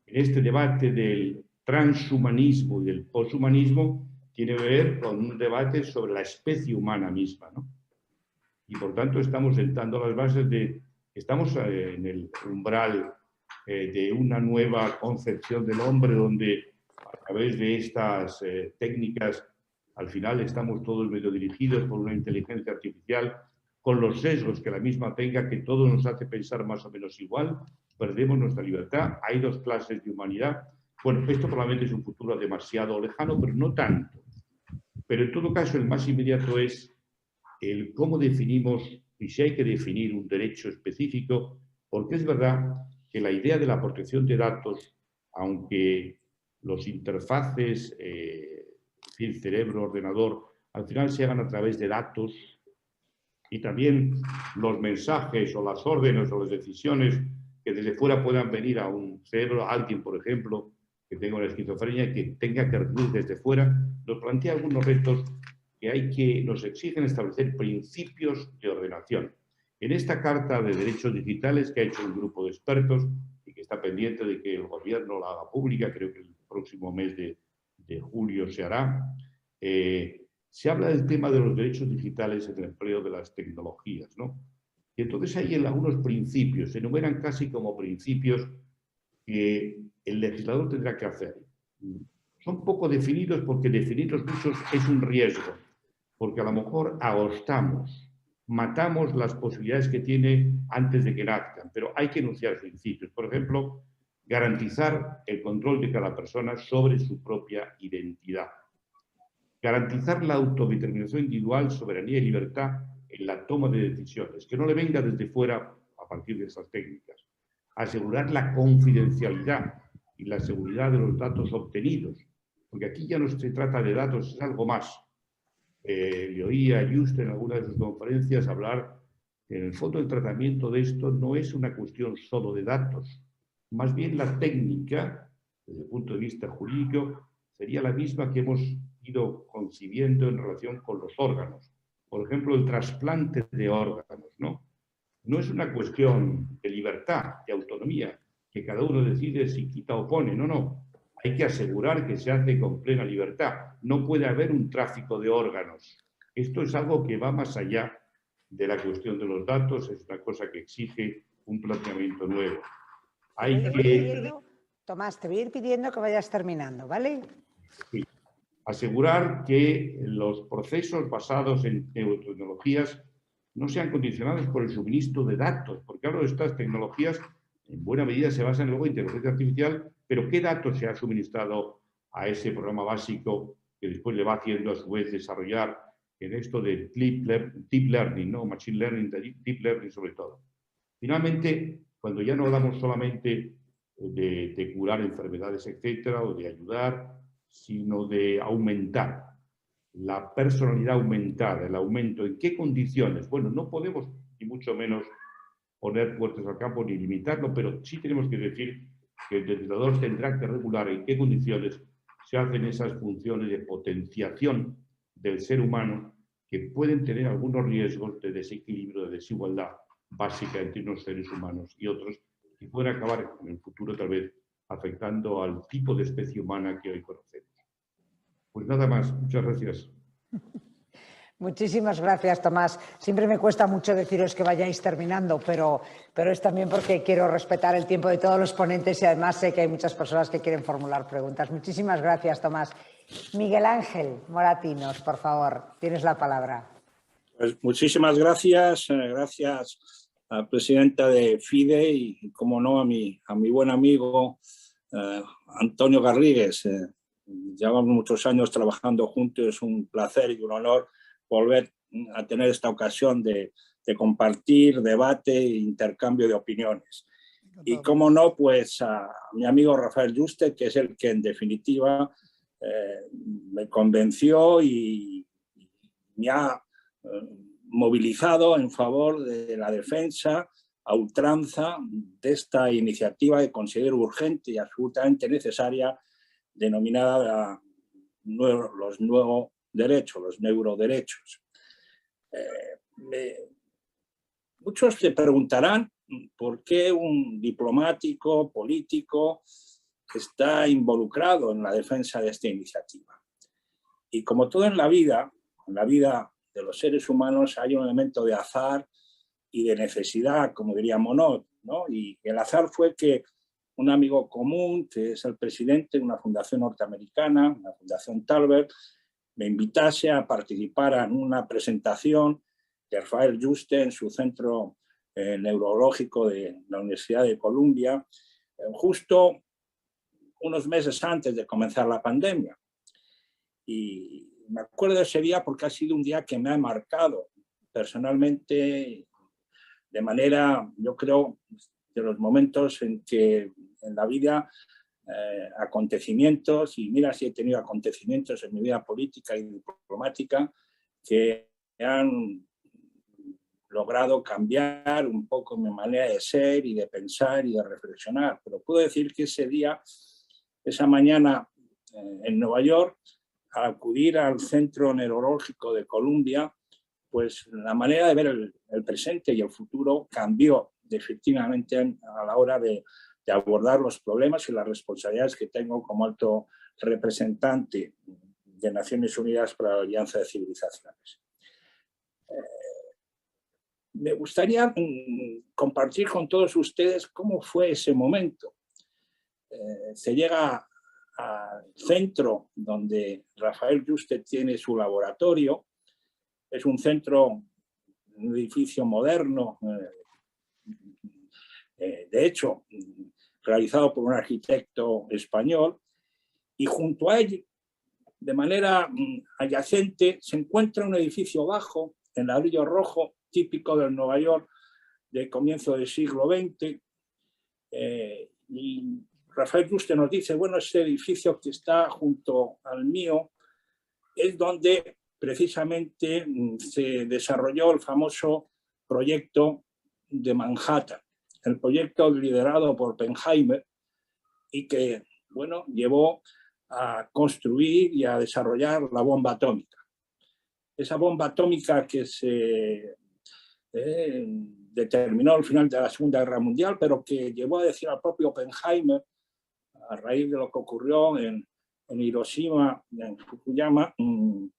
En este debate del transhumanismo y del poshumanismo tiene que ver con un debate sobre la especie humana misma, ¿no? Y por tanto estamos sentando las bases estamos en el umbral de una nueva concepción del hombre donde a través de estas técnicas al final estamos todos medio dirigidos por una inteligencia artificial con los sesgos que la misma tenga, que todo nos hace pensar más o menos igual, perdemos nuestra libertad, hay dos clases de humanidad. Bueno, esto probablemente es un futuro demasiado lejano, pero no tanto. Pero en todo caso, el más inmediato es el cómo definimos, y si hay que definir un derecho específico, porque es verdad que la idea de la protección de datos, aunque los interfaces, cerebro-ordenador, al final se hagan a través de datos, y también los mensajes o las órdenes o las decisiones que desde fuera puedan venir a un cerebro, a alguien, por ejemplo, que tenga una esquizofrenia, que tenga que recibir desde fuera, nos plantea algunos retos que nos exigen establecer principios de ordenación. En esta Carta de Derechos Digitales que ha hecho un grupo de expertos y que está pendiente de que el gobierno la haga pública, creo que el próximo mes de julio se hará, se habla del tema de los derechos digitales en el empleo de las tecnologías, ¿no? Y entonces hay algunos principios, se enumeran casi como principios que el legislador tendrá que hacer. Son poco definidos porque definirlos muchos es un riesgo, porque a lo mejor agostamos, matamos las posibilidades que tiene antes de que nazcan, pero hay que enunciar principios. Por ejemplo, garantizar el control de cada persona sobre su propia identidad, garantizar la autodeterminación individual, soberanía y libertad en la toma de decisiones, que no le venga desde fuera a partir de esas técnicas, asegurar la confidencialidad y la seguridad de los datos obtenidos, porque aquí ya no se trata de datos, es algo más. Le oía a Juste en alguna de sus conferencias hablar que en el fondo el tratamiento de esto no es una cuestión solo de datos, más bien la técnica, desde el punto de vista jurídico, sería la misma que hemos ido concibiendo en relación con los órganos. Por ejemplo, el trasplante de órganos, ¿no? No es una cuestión de libertad, de autonomía, que cada uno decide si quita o pone, no, no. Hay que asegurar que se hace con plena libertad. No puede haber un tráfico de órganos. Esto es algo que va más allá de la cuestión de los datos, es una cosa que exige un planteamiento nuevo. Tomás, te voy a ir pidiendo que vayas terminando, ¿vale? Sí. Asegurar que los procesos basados en neurotecnologías no sean condicionados por el suministro de datos, porque ahora estas tecnologías en buena medida se basan luego en inteligencia artificial, pero ¿qué datos se ha suministrado a ese programa básico que después le va haciendo a su vez desarrollar en esto de deep learning, ¿no? Machine learning, deep learning sobre todo? Finalmente, cuando ya no hablamos solamente de curar enfermedades, etcétera, o de ayudar, sino de aumentar la personalidad aumentada, el aumento, ¿en qué condiciones? Bueno, no podemos ni mucho menos poner puertas al campo ni limitarlo, pero sí tenemos que decir que el legislador tendrá que regular en qué condiciones se hacen esas funciones de potenciación del ser humano que pueden tener algunos riesgos de desequilibrio, de desigualdad básica entre unos seres humanos y otros, que pueden acabar en el futuro tal vez afectando al tipo de especie humana que hoy conocemos. Pues nada más, muchas gracias. Muchísimas gracias, Tomás. Siempre me cuesta mucho deciros que vayáis terminando, pero es también porque quiero respetar el tiempo de todos los ponentes y además sé que hay muchas personas que quieren formular preguntas. Muchísimas gracias, Tomás. Miguel Ángel Moratinos, por favor, tienes la palabra. Pues muchísimas gracias. Gracias a la presidenta de FIDE y, como no, a mi buen amigo Antonio Garrigues. Llevamos muchos años trabajando juntos, es un placer y un honor volver a tener esta ocasión de compartir, debate e intercambio de opiniones. Y como no, pues a mi amigo Rafael Juste, que es el que en definitiva me convenció y me ha movilizado en favor de la defensa a ultranza de esta iniciativa que considero urgente y absolutamente necesaria, denominada los nuevos derechos, los neuroderechos. Muchos se preguntarán por qué un diplomático, político, está involucrado en la defensa de esta iniciativa. Y como todo en la vida de los seres humanos hay un elemento de azar y de necesidad, como diría Monod, ¿no? Y el azar fue que un amigo común, que es el presidente de una fundación norteamericana, la Fundación Talbert, me invitase a participar en una presentación de Rafael Juste en su centro neurológico de la Universidad de Columbia, justo unos meses antes de comenzar la pandemia. Y me acuerdo de ese día porque ha sido un día que me ha marcado personalmente de manera, yo creo, de los momentos en que en la vida acontecimientos, y mira si he tenido acontecimientos en mi vida política y diplomática que han logrado cambiar un poco mi manera de ser y de pensar y de reflexionar. Pero puedo decir que ese día, esa mañana en Nueva York, al acudir al Centro Neurológico de Columbia, pues la manera de ver el presente y el futuro cambió definitivamente a la hora de abordar los problemas y las responsabilidades que tengo como alto representante de Naciones Unidas para la Alianza de Civilizaciones. Me gustaría compartir con todos ustedes cómo fue ese momento. Se llega al centro donde Rafael Juste tiene su laboratorio. Es un centro, un edificio moderno. De hecho, realizado por un arquitecto español, y junto a él, de manera adyacente, se encuentra un edificio bajo en ladrillo rojo, típico del Nueva York de comienzo del siglo XX. Y Rafael Yuste nos dice, bueno, ese edificio que está junto al mío es donde precisamente se desarrolló el famoso proyecto de Manhattan, el proyecto liderado por Oppenheimer y que, bueno, llevó a construir y a desarrollar la bomba atómica. Esa bomba atómica que se determinó al final de la Segunda Guerra Mundial, pero que llevó a decir al propio Oppenheimer, a raíz de lo que ocurrió en Hiroshima, en Fukuyama, en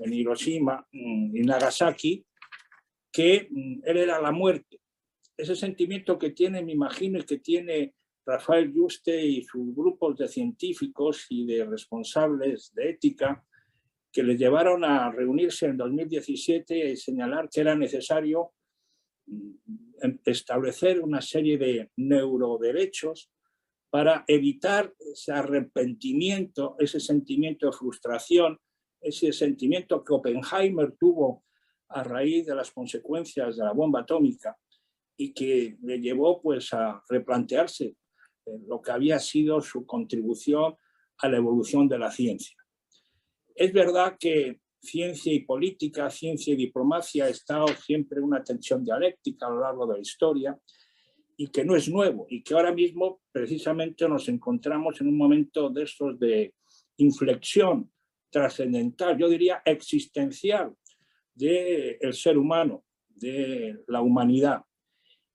Hiroshima y Nagasaki, que él era la muerte. Ese sentimiento que tiene, me imagino, y que tiene Rafael Yuste y sus grupos de científicos y de responsables de ética, que les llevaron a reunirse en 2017 y señalar que era necesario establecer una serie de neuroderechos para evitar ese arrepentimiento, ese sentimiento de frustración, ese sentimiento que Oppenheimer tuvo a raíz de las consecuencias de la bomba atómica y que le llevó pues, a replantearse lo que había sido su contribución a la evolución de la ciencia. Es verdad que ciencia y política, ciencia y diplomacia ha estado siempre en una tensión dialéctica a lo largo de la historia y que no es nuevo y que ahora mismo precisamente nos encontramos en un momento de estos de inflexión trascendental, yo diría existencial, del ser humano, de la humanidad,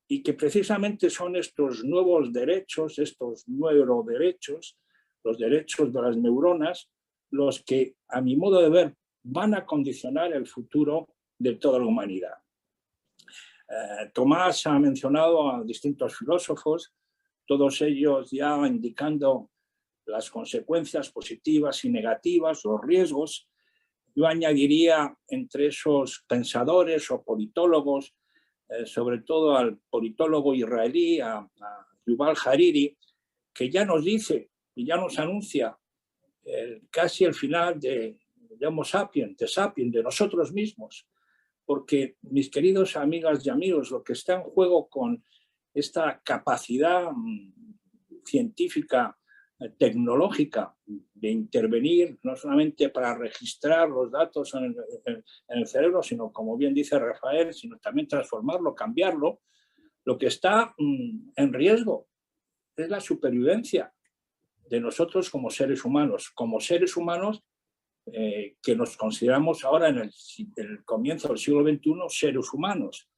y que precisamente son estos nuevos derechos, estos neuroderechos, los derechos de las neuronas, los que, a mi modo de ver, van a condicionar el futuro de toda la humanidad. Tomás ha mencionado a distintos filósofos, todos ellos ya indicando las consecuencias positivas y negativas, los riesgos. Yo añadiría entre esos pensadores o politólogos, sobre todo al politólogo israelí, a Yuval Hariri, que ya nos dice y ya nos anuncia casi el final de Homo sapiens, de nosotros mismos. Porque, mis queridos amigas y amigos, lo que está en juego con esta capacidad científica, tecnológica, de intervenir no solamente para registrar los datos en el cerebro, sino, como bien dice Rafael, sino también transformarlo, cambiarlo, lo que está en riesgo es la supervivencia de nosotros como seres humanos. Como seres humanos que nos consideramos ahora en el comienzo del siglo XXI seres humanos.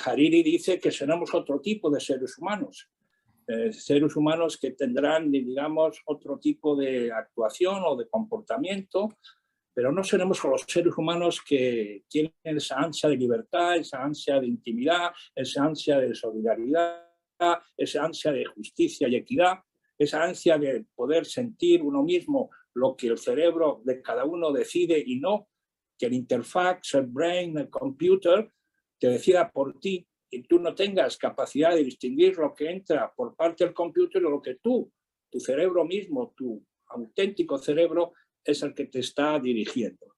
Hariri dice que seremos otro tipo de seres humanos que tendrán, digamos, otro tipo de actuación o de comportamiento, pero no seremos los seres humanos que tienen esa ansia de libertad, esa ansia de intimidad, esa ansia de solidaridad, esa ansia de justicia y equidad, esa ansia de poder sentir uno mismo lo que el cerebro de cada uno decide y no que el interfaz, el brain, el computer te decida por ti y tú no tengas capacidad de distinguir lo que entra por parte del computer o lo que tu cerebro mismo, tu auténtico cerebro es el que te está dirigiendo.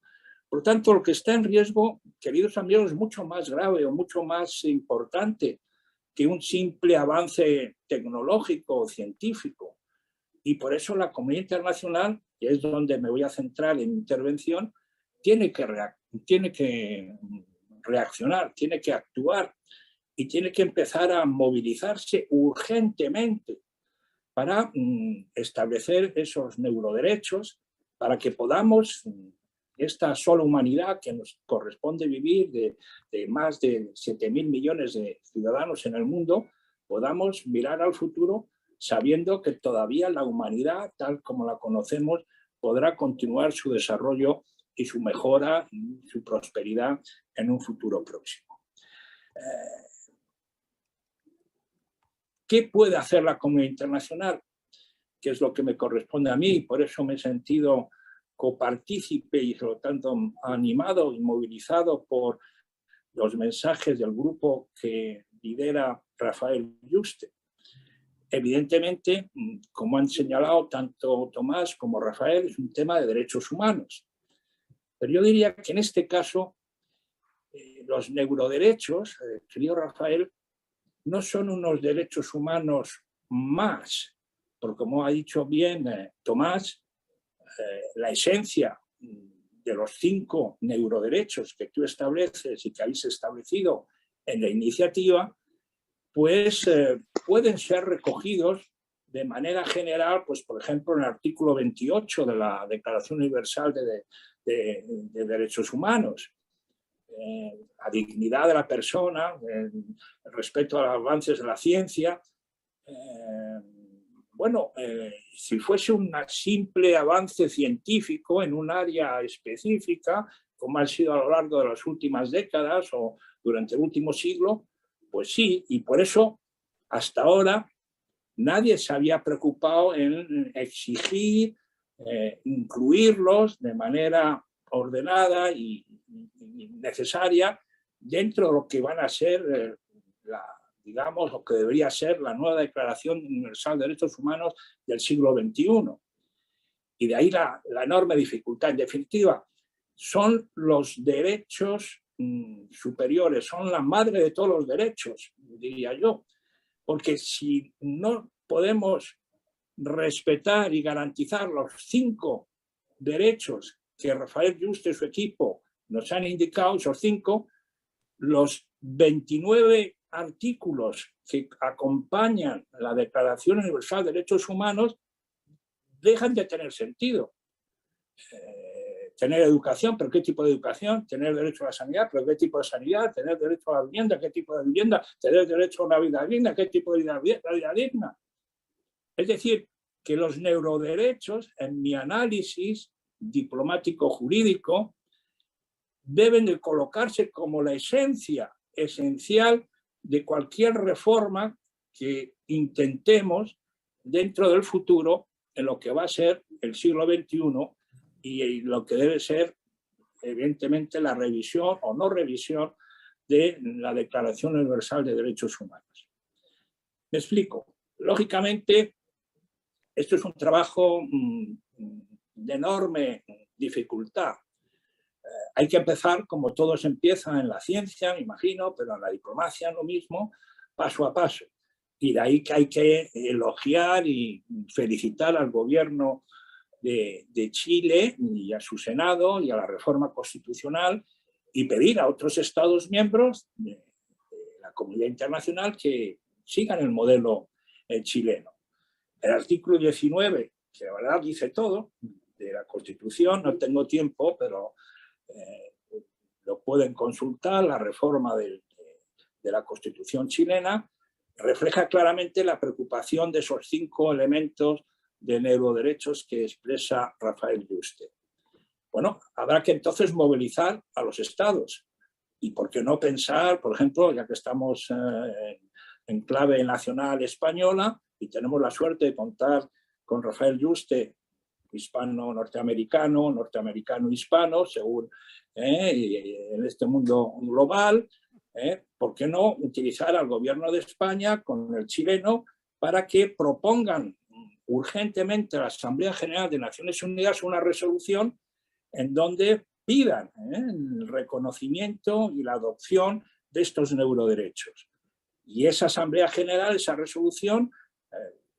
Por tanto, lo que está en riesgo, queridos amigos, es mucho más grave o mucho más importante que un simple avance tecnológico o científico. Y por eso la comunidad internacional, que es donde me voy a centrar en mi intervención, tiene que reaccionar, tiene que actuar y tiene que empezar a movilizarse urgentemente para establecer esos neuroderechos, para que podamos, esta sola humanidad que nos corresponde vivir de más de 7.000 millones de ciudadanos en el mundo, podamos mirar al futuro sabiendo que todavía la humanidad, tal como la conocemos, podrá continuar su desarrollo y su mejora y su prosperidad en un futuro próximo. ¿Qué puede hacer la comunidad internacional? Que es lo que me corresponde a mí, y por eso me he sentido copartícipe y, por lo tanto, animado y movilizado por los mensajes del grupo que lidera Rafael Yuste. Evidentemente, como han señalado tanto Tomás como Rafael, es un tema de derechos humanos. Pero yo diría que en este caso los neuroderechos, querido Rafael, no son unos derechos humanos más, porque como ha dicho bien Tomás, la esencia de los 5 neuroderechos que tú estableces y que habéis establecido en la iniciativa, pues pueden ser recogidos de manera general, pues por ejemplo en el artículo 28 de la Declaración Universal de Derechos Humanos. La dignidad de la persona, el respeto a los avances de la ciencia. Si fuese un simple avance científico en un área específica, como ha sido a lo largo de las últimas décadas o durante el último siglo, pues sí, y por eso hasta ahora nadie se había preocupado en exigir, incluirlos de manera ordenada y necesaria dentro de lo que van a ser digamos, lo que debería ser la nueva Declaración Universal de Derechos Humanos del siglo XXI. Y de ahí la enorme dificultad. En definitiva, son los derechos superiores, son la madre de todos los derechos, diría yo. Porque si no podemos respetar y garantizar los 5 derechos que Rafael Yuste y su equipo nos han indicado, esos 5, los 29 artículos que acompañan la Declaración Universal de Derechos Humanos dejan de tener sentido. Tener educación, pero ¿qué tipo de educación? Tener derecho a la sanidad, pero ¿qué tipo de sanidad? Tener derecho a la vivienda, ¿qué tipo de vivienda? Tener derecho a una vida digna, ¿qué tipo de vida digna? Es decir, que los neuroderechos, en mi análisis diplomático-jurídico, deben de colocarse como la esencia esencial de cualquier reforma que intentemos dentro del futuro en lo que va a ser el siglo XXI y lo que debe ser, evidentemente, la revisión o no revisión de la Declaración Universal de Derechos Humanos. Me explico. Lógicamente, esto es un trabajo de enorme dificultad. Hay que empezar, como todos empiezan en la ciencia, me imagino, pero en la diplomacia lo mismo, paso a paso. Y de ahí que hay que elogiar y felicitar al gobierno de Chile y a su Senado y a la reforma constitucional y pedir a otros Estados miembros de la comunidad internacional que sigan el modelo chileno. El artículo 19, que la verdad dice todo, de la Constitución, no tengo tiempo, pero lo pueden consultar, la reforma de la Constitución chilena, refleja claramente la preocupación de esos 5 elementos de neuroderechos que expresa Rafael Yuste. Bueno, habrá que entonces movilizar a los estados. Y por qué no pensar, por ejemplo, ya que estamos en clave nacional española y tenemos la suerte de contar con Rafael Yuste, hispano-norteamericano, norteamericano-hispano, según en este mundo global, ¿por qué no utilizar al gobierno de España con el chileno para que propongan urgentemente a la Asamblea General de Naciones Unidas una resolución en donde pidan el reconocimiento y la adopción de estos neuroderechos? Y esa Asamblea General, esa resolución,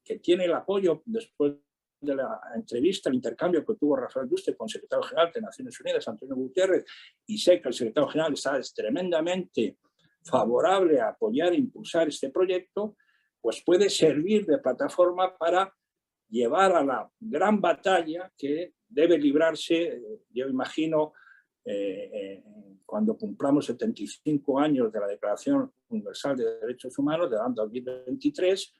que tiene el apoyo después de la entrevista, el intercambio que tuvo Rafael Yuste con el secretario general de Naciones Unidas, Antonio Guterres, y sé que el secretario general está tremendamente favorable a apoyar e impulsar este proyecto, pues puede servir de plataforma para llevar a la gran batalla que debe librarse, yo imagino, cuando cumplamos 75 años de la Declaración Universal de Derechos Humanos, del año 2023,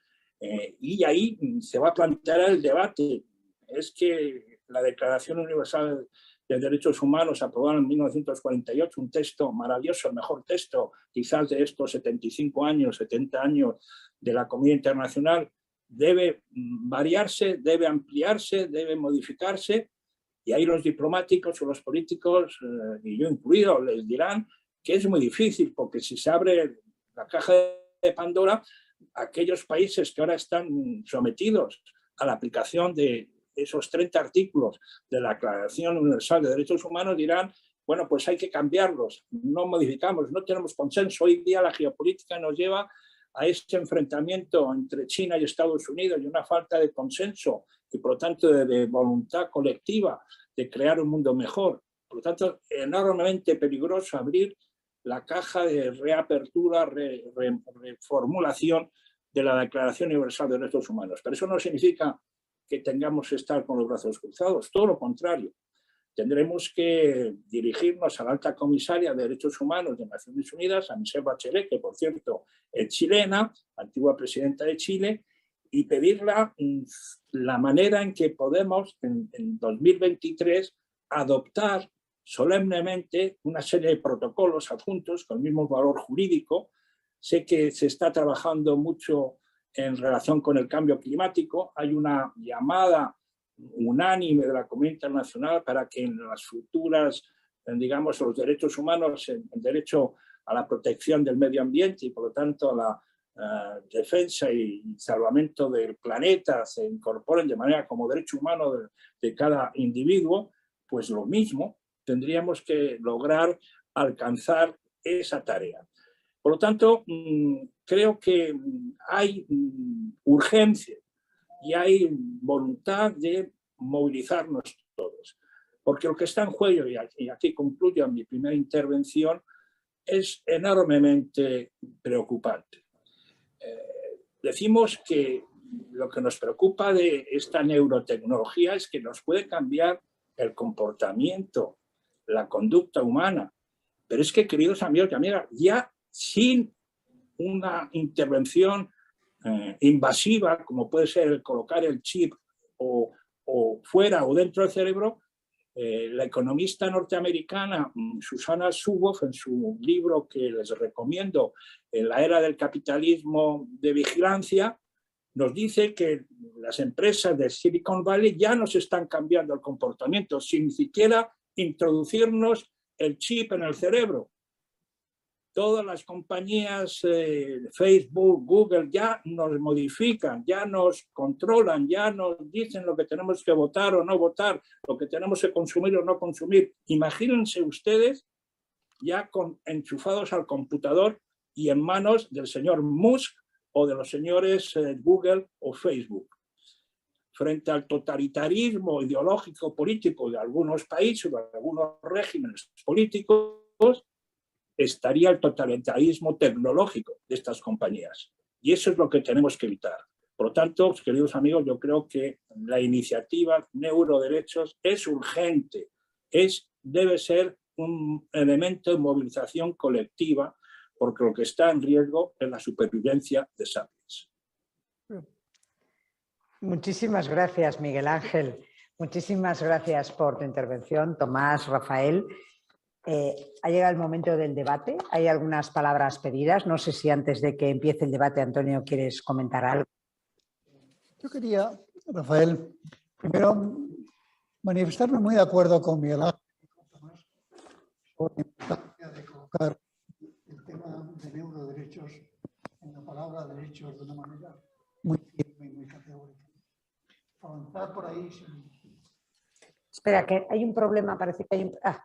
y ahí se va a plantear el debate. Es que la Declaración Universal de Derechos Humanos, aprobada en 1948, un texto maravilloso, el mejor texto quizás de estos 75 años, 70 años de la comunidad internacional, debe variarse, debe ampliarse, debe modificarse, y ahí los diplomáticos o los políticos, y yo incluido, les dirán que es muy difícil, porque si se abre la caja de de Pandora a aquellos países que ahora están sometidos a la aplicación de esos 30 artículos de la Declaración Universal de Derechos Humanos. Dirán, bueno, pues hay que cambiarlos, no modificamos, no tenemos consenso. Hoy día la geopolítica nos lleva a ese enfrentamiento entre China y Estados Unidos y una falta de consenso y por lo tanto de voluntad colectiva de crear un mundo mejor. Por lo tanto, enormemente peligroso abrir la caja de reapertura, reformulación de la Declaración Universal de Derechos Humanos. Pero eso no significa que tengamos que estar con los brazos cruzados, todo lo contrario. Tendremos que dirigirnos a la alta comisaria de Derechos Humanos de Naciones Unidas, a Michelle Bachelet, que por cierto es chilena, antigua presidenta de Chile, y pedirla la manera en que podemos en 2023 adoptar solemnemente una serie de protocolos adjuntos con el mismo valor jurídico. Sé que se está trabajando mucho en relación con el cambio climático. Hay una llamada unánime de la comunidad internacional para que en las futuras, digamos, los derechos humanos, el derecho a la protección del medio ambiente y por lo tanto a la defensa y salvamento del planeta se incorporen de manera como derecho humano de cada individuo, pues lo mismo tendríamos que lograr alcanzar esa tarea. Por lo tanto, creo que hay urgencia y hay voluntad de movilizarnos todos. Porque lo que está en juego, y aquí concluyo mi primera intervención, es enormemente preocupante. Decimos que lo que nos preocupa de esta neurotecnología es que nos puede cambiar el comportamiento, la conducta humana. Pero es que, queridos amigos y amigas, ya sin una intervención invasiva, como puede ser el colocar el chip o fuera o dentro del cerebro, la economista norteamericana Susanna Zuboff, en su libro que les recomiendo, En la era del capitalismo de vigilancia, nos dice que las empresas de Silicon Valley ya nos están cambiando el comportamiento sin siquiera introducirnos el chip en el cerebro. Todas las compañías, Facebook, Google, ya nos modifican, ya nos controlan, ya nos dicen lo que tenemos que votar o no votar, lo que tenemos que consumir o no consumir. Imagínense ustedes ya enchufados al computador y en manos del señor Musk o de los señores Google o Facebook. Frente al totalitarismo ideológico político de algunos países o de algunos regímenes políticos, estaría el totalitarismo tecnológico de estas compañías. Y eso es lo que tenemos que evitar. Por lo tanto, queridos amigos, yo creo que la iniciativa Neuroderechos es urgente, debe ser un elemento de movilización colectiva, porque lo que está en riesgo es la supervivencia de Sapiens. Muchísimas gracias, Miguel Ángel. Muchísimas gracias por tu intervención, Tomás, Rafael. Ha llegado el momento del debate. Hay algunas palabras pedidas. No sé si antes de que empiece el debate, Antonio, ¿quieres comentar algo? Yo quería, Rafael, primero manifestarme muy de acuerdo con Miguel Ángel por la importancia de colocar el tema de neuroderechos en la palabra derechos de una manera muy firme y muy categórica. Avanzar por ahí sin... Espera, que hay un problema, parece que hay un... Ah.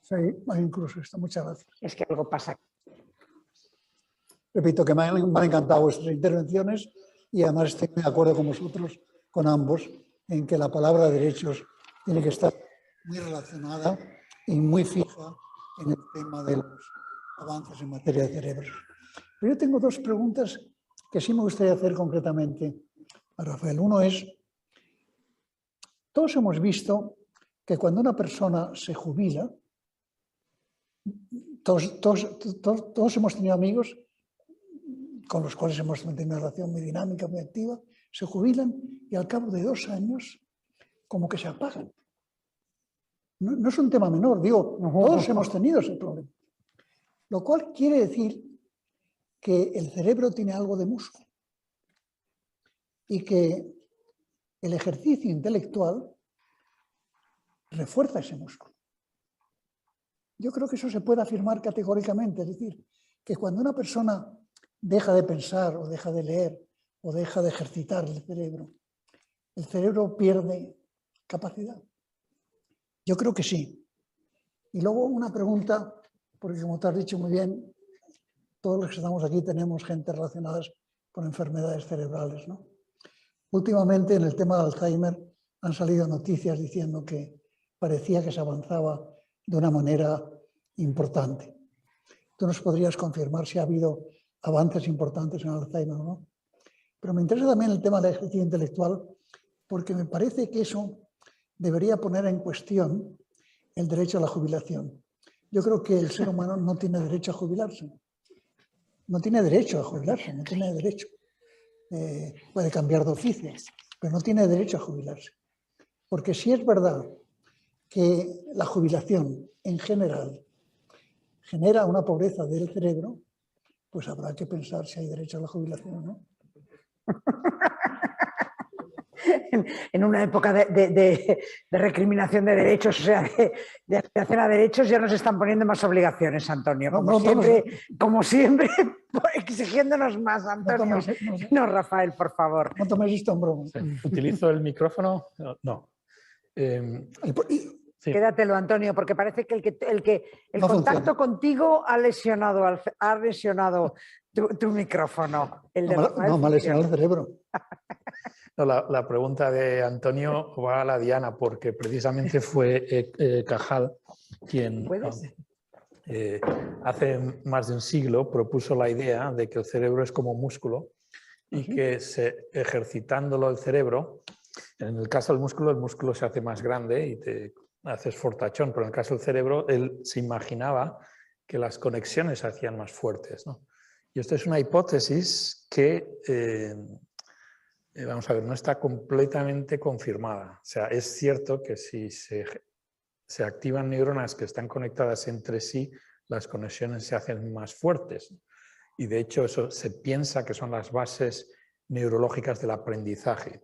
Sí, hay incluso esto. Muchas gracias. Es que algo pasa. Repito que me han encantado vuestras intervenciones y además estoy de acuerdo con vosotros, con ambos, en que la palabra derechos tiene que estar muy relacionada y muy fija en el tema de los avances en materia de cerebros. Pero yo tengo dos preguntas que sí me gustaría hacer concretamente a Rafael. Uno es, todos hemos visto que cuando una persona se jubila, todos hemos tenido amigos con los cuales hemos mantenido una relación muy dinámica, muy activa, se jubilan y al cabo de 2 años como que se apagan. No es un tema menor, digo, todos hemos tenido ese problema. Lo cual quiere decir que el cerebro tiene algo de músculo y que el ejercicio intelectual refuerza ese músculo. Yo creo que eso se puede afirmar categóricamente, es decir, que cuando una persona deja de pensar o deja de leer o deja de ejercitar el cerebro pierde capacidad. Yo creo que sí. Y luego una pregunta, porque como te has dicho muy bien, todos los que estamos aquí tenemos gente relacionada con enfermedades cerebrales, ¿no? Últimamente en el tema de Alzheimer han salido noticias diciendo que parecía que se avanzaba de una manera importante. Tú nos podrías confirmar si ha habido avances importantes en Alzheimer o no. Pero me interesa también el tema del ejercicio intelectual porque me parece que eso debería poner en cuestión el derecho a la jubilación. Yo creo que el ser humano no tiene derecho a jubilarse. No tiene derecho a jubilarse, no tiene derecho. Puede cambiar de oficio, pero no tiene derecho a jubilarse. Porque si es verdad que la jubilación en general genera una pobreza del cerebro, pues habrá que pensar si hay derecho a la jubilación o no. En una época de recriminación de derechos, o sea, de aspiración a derechos, ya nos están poniendo más obligaciones, Antonio. Como siempre, exigiéndonos más, Antonio. No, Rafael, por favor. No tomes esto en broma. Sí. ¿Utilizo el micrófono? No. Sí. Quédatelo, Antonio, porque parece que el contacto contigo ha lesionado tu micrófono. No, me ha lesionado el cerebro. No, la pregunta de Antonio va a la diana, porque precisamente fue Cajal quien hace más de un siglo propuso la idea de que el cerebro es como un músculo y que ejercitándolo el cerebro, en el caso del músculo, el músculo se hace más grande y te haces fortachón, pero en el caso del cerebro, él se imaginaba que las conexiones se hacían más fuertes, ¿no? Y esto es una hipótesis que, vamos a ver, no está completamente confirmada. O sea, es cierto que si se activan neuronas que están conectadas entre sí, las conexiones se hacen más fuertes. Y de hecho, eso se piensa que son las bases neurológicas del aprendizaje.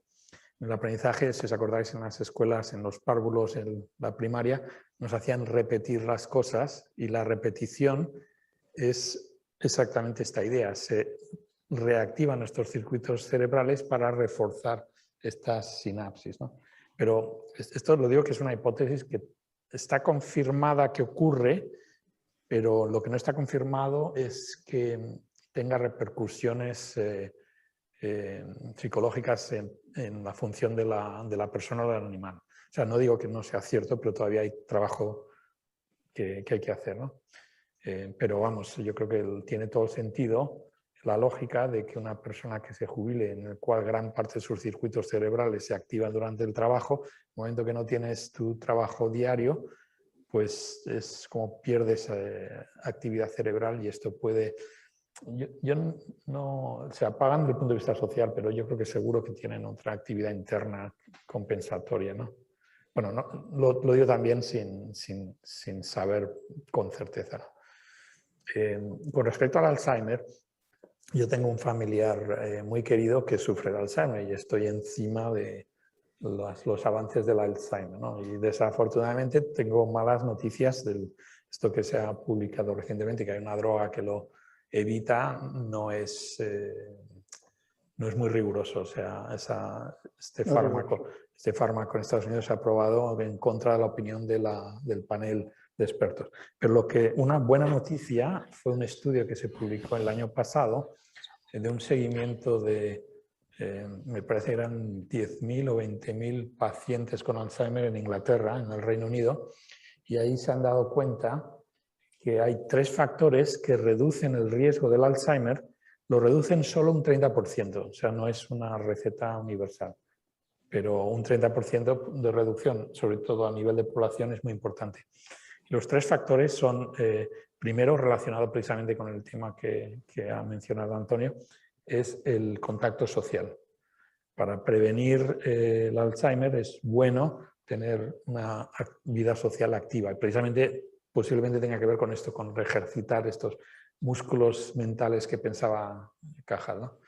El aprendizaje, si os acordáis, en las escuelas, en los párvulos, en la primaria, nos hacían repetir las cosas y la repetición es exactamente esta idea. Se reactivan nuestros circuitos cerebrales para reforzar estas sinapsis, ¿no? Pero esto lo digo que es una hipótesis que está confirmada que ocurre, pero lo que no está confirmado es que tenga repercusiones psicológicas en la función de la persona o del animal. O sea, no digo que no sea cierto, pero todavía hay trabajo que hay que hacer, ¿no? Pero vamos, yo creo que tiene todo el sentido la lógica de que una persona que se jubile, en el cual gran parte de sus circuitos cerebrales se activan durante el trabajo, en el momento que no tienes tu trabajo diario, pues es como pierdes actividad cerebral y esto puede... Yo no se apagan desde el punto de vista social, pero yo creo que seguro que tienen otra actividad interna compensatoria, ¿no? Bueno, no, lo digo también sin saber con certeza. Con respecto al Alzheimer, yo tengo un familiar muy querido que sufre de Alzheimer y estoy encima de los avances del Alzheimer, ¿no? Y desafortunadamente tengo malas noticias de esto que se ha publicado recientemente, que hay una droga que lo evita, no es muy riguroso. O sea, este fármaco en Estados Unidos se ha aprobado en contra de la opinión del panel de expertos. Pero una buena noticia fue un estudio que se publicó el año pasado de un seguimiento de, me parece que eran 10.000 o 20.000 pacientes con Alzheimer en Inglaterra, en el Reino Unido, y ahí se han dado cuenta que hay 3 factores que reducen el riesgo del Alzheimer, lo reducen solo un 30%, o sea, no es una receta universal, pero un 30% de reducción, sobre todo a nivel de población, es muy importante. Los 3 factores son, primero, relacionado precisamente con el tema que ha mencionado Antonio, es el contacto social. Para prevenir el Alzheimer es bueno tener una vida social activa y precisamente posiblemente tenga que ver con esto, con ejercitar estos músculos mentales que pensaba Cajal, ¿no?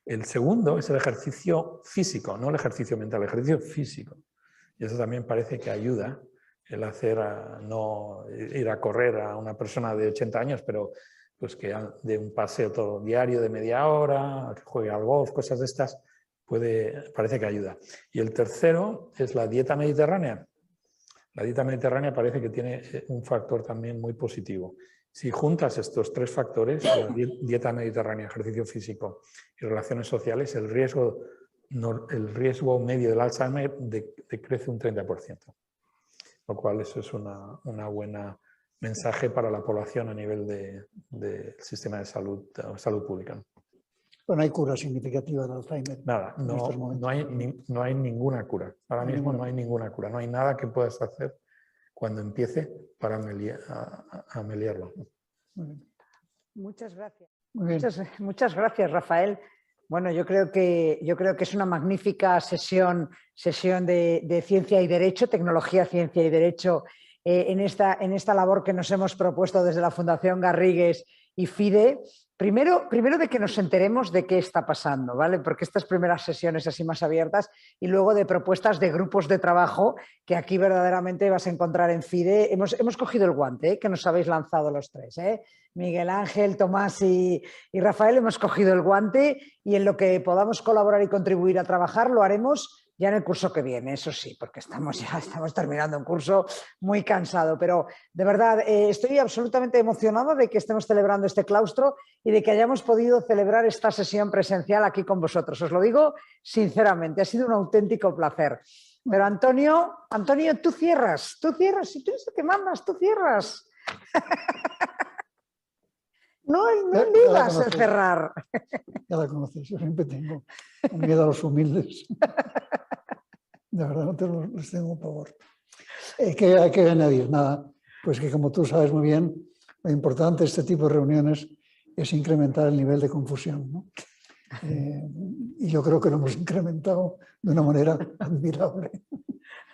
El segundo es el ejercicio físico, no el ejercicio mental, el ejercicio físico. Y eso también parece que ayuda, el hacer, no ir a correr a una persona de 80 años, pero pues que de un paseo todo diario de media hora, que juegue al golf, cosas de estas, parece que ayuda. Y el tercero es la dieta mediterránea. La dieta mediterránea parece que tiene un factor también muy positivo. Si juntas estos tres factores, la dieta mediterránea, ejercicio físico y relaciones sociales, el riesgo medio del Alzheimer decrece un 30%. Lo cual eso es una buena mensaje para la población a nivel del sistema de salud pública. Pero no hay cura significativa del Alzheimer. Nada, no hay ninguna cura. Ahora mismo no hay ninguna cura. No hay nada que puedas hacer cuando empiece para ameliarlo. Muchas gracias. Muy bien. Muchas gracias, Rafael. Bueno, yo creo que es una magnífica sesión de ciencia y derecho, tecnología, ciencia y derecho, en esta labor que nos hemos propuesto desde la Fundación Garrigues y FIDE. Primero de que nos enteremos de qué está pasando, ¿vale? Porque estas primeras sesiones así más abiertas, y luego de propuestas de grupos de trabajo que aquí verdaderamente vas a encontrar en FIDE. Hemos cogido el guante, que nos habéis lanzado los tres, Miguel Ángel, Tomás y Rafael, hemos cogido el guante, y en lo que podamos colaborar y contribuir a trabajar lo haremos ya en el curso que viene, eso sí, porque estamos terminando un curso muy cansado, pero de verdad estoy absolutamente emocionada de que estemos celebrando este claustro y de que hayamos podido celebrar esta sesión presencial aquí con vosotros. Os lo digo sinceramente, ha sido un auténtico placer. Pero Antonio, tú cierras, si tú eres el que mandas, tú cierras. No digas el cerrar. Ya la conoces, yo siempre tengo miedo a los humildes. De verdad, no les tengo pavor. ¿Qué hay que añadir? Nada, pues que como tú sabes muy bien, lo importante de este tipo de reuniones es incrementar el nivel de confusión, ¿no? Y yo creo que lo hemos incrementado de una manera admirable.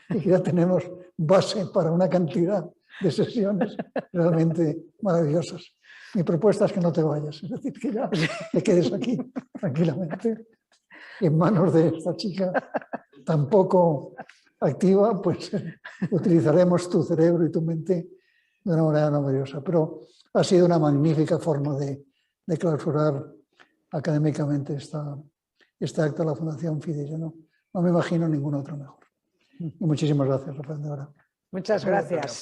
Y que ya tenemos base para una cantidad de sesiones realmente maravillosas. Mi propuesta es que no te vayas, es decir, que ya te quedes aquí tranquilamente y en manos de esta chica tan poco activa, pues utilizaremos tu cerebro y tu mente de una manera maravillosa. Pero ha sido una magnífica forma de clausurar académicamente este acto de la Fundación FIDE. Yo no me imagino ningún otro mejor. Y muchísimas gracias, Rafael, de verdad. Muchas gracias.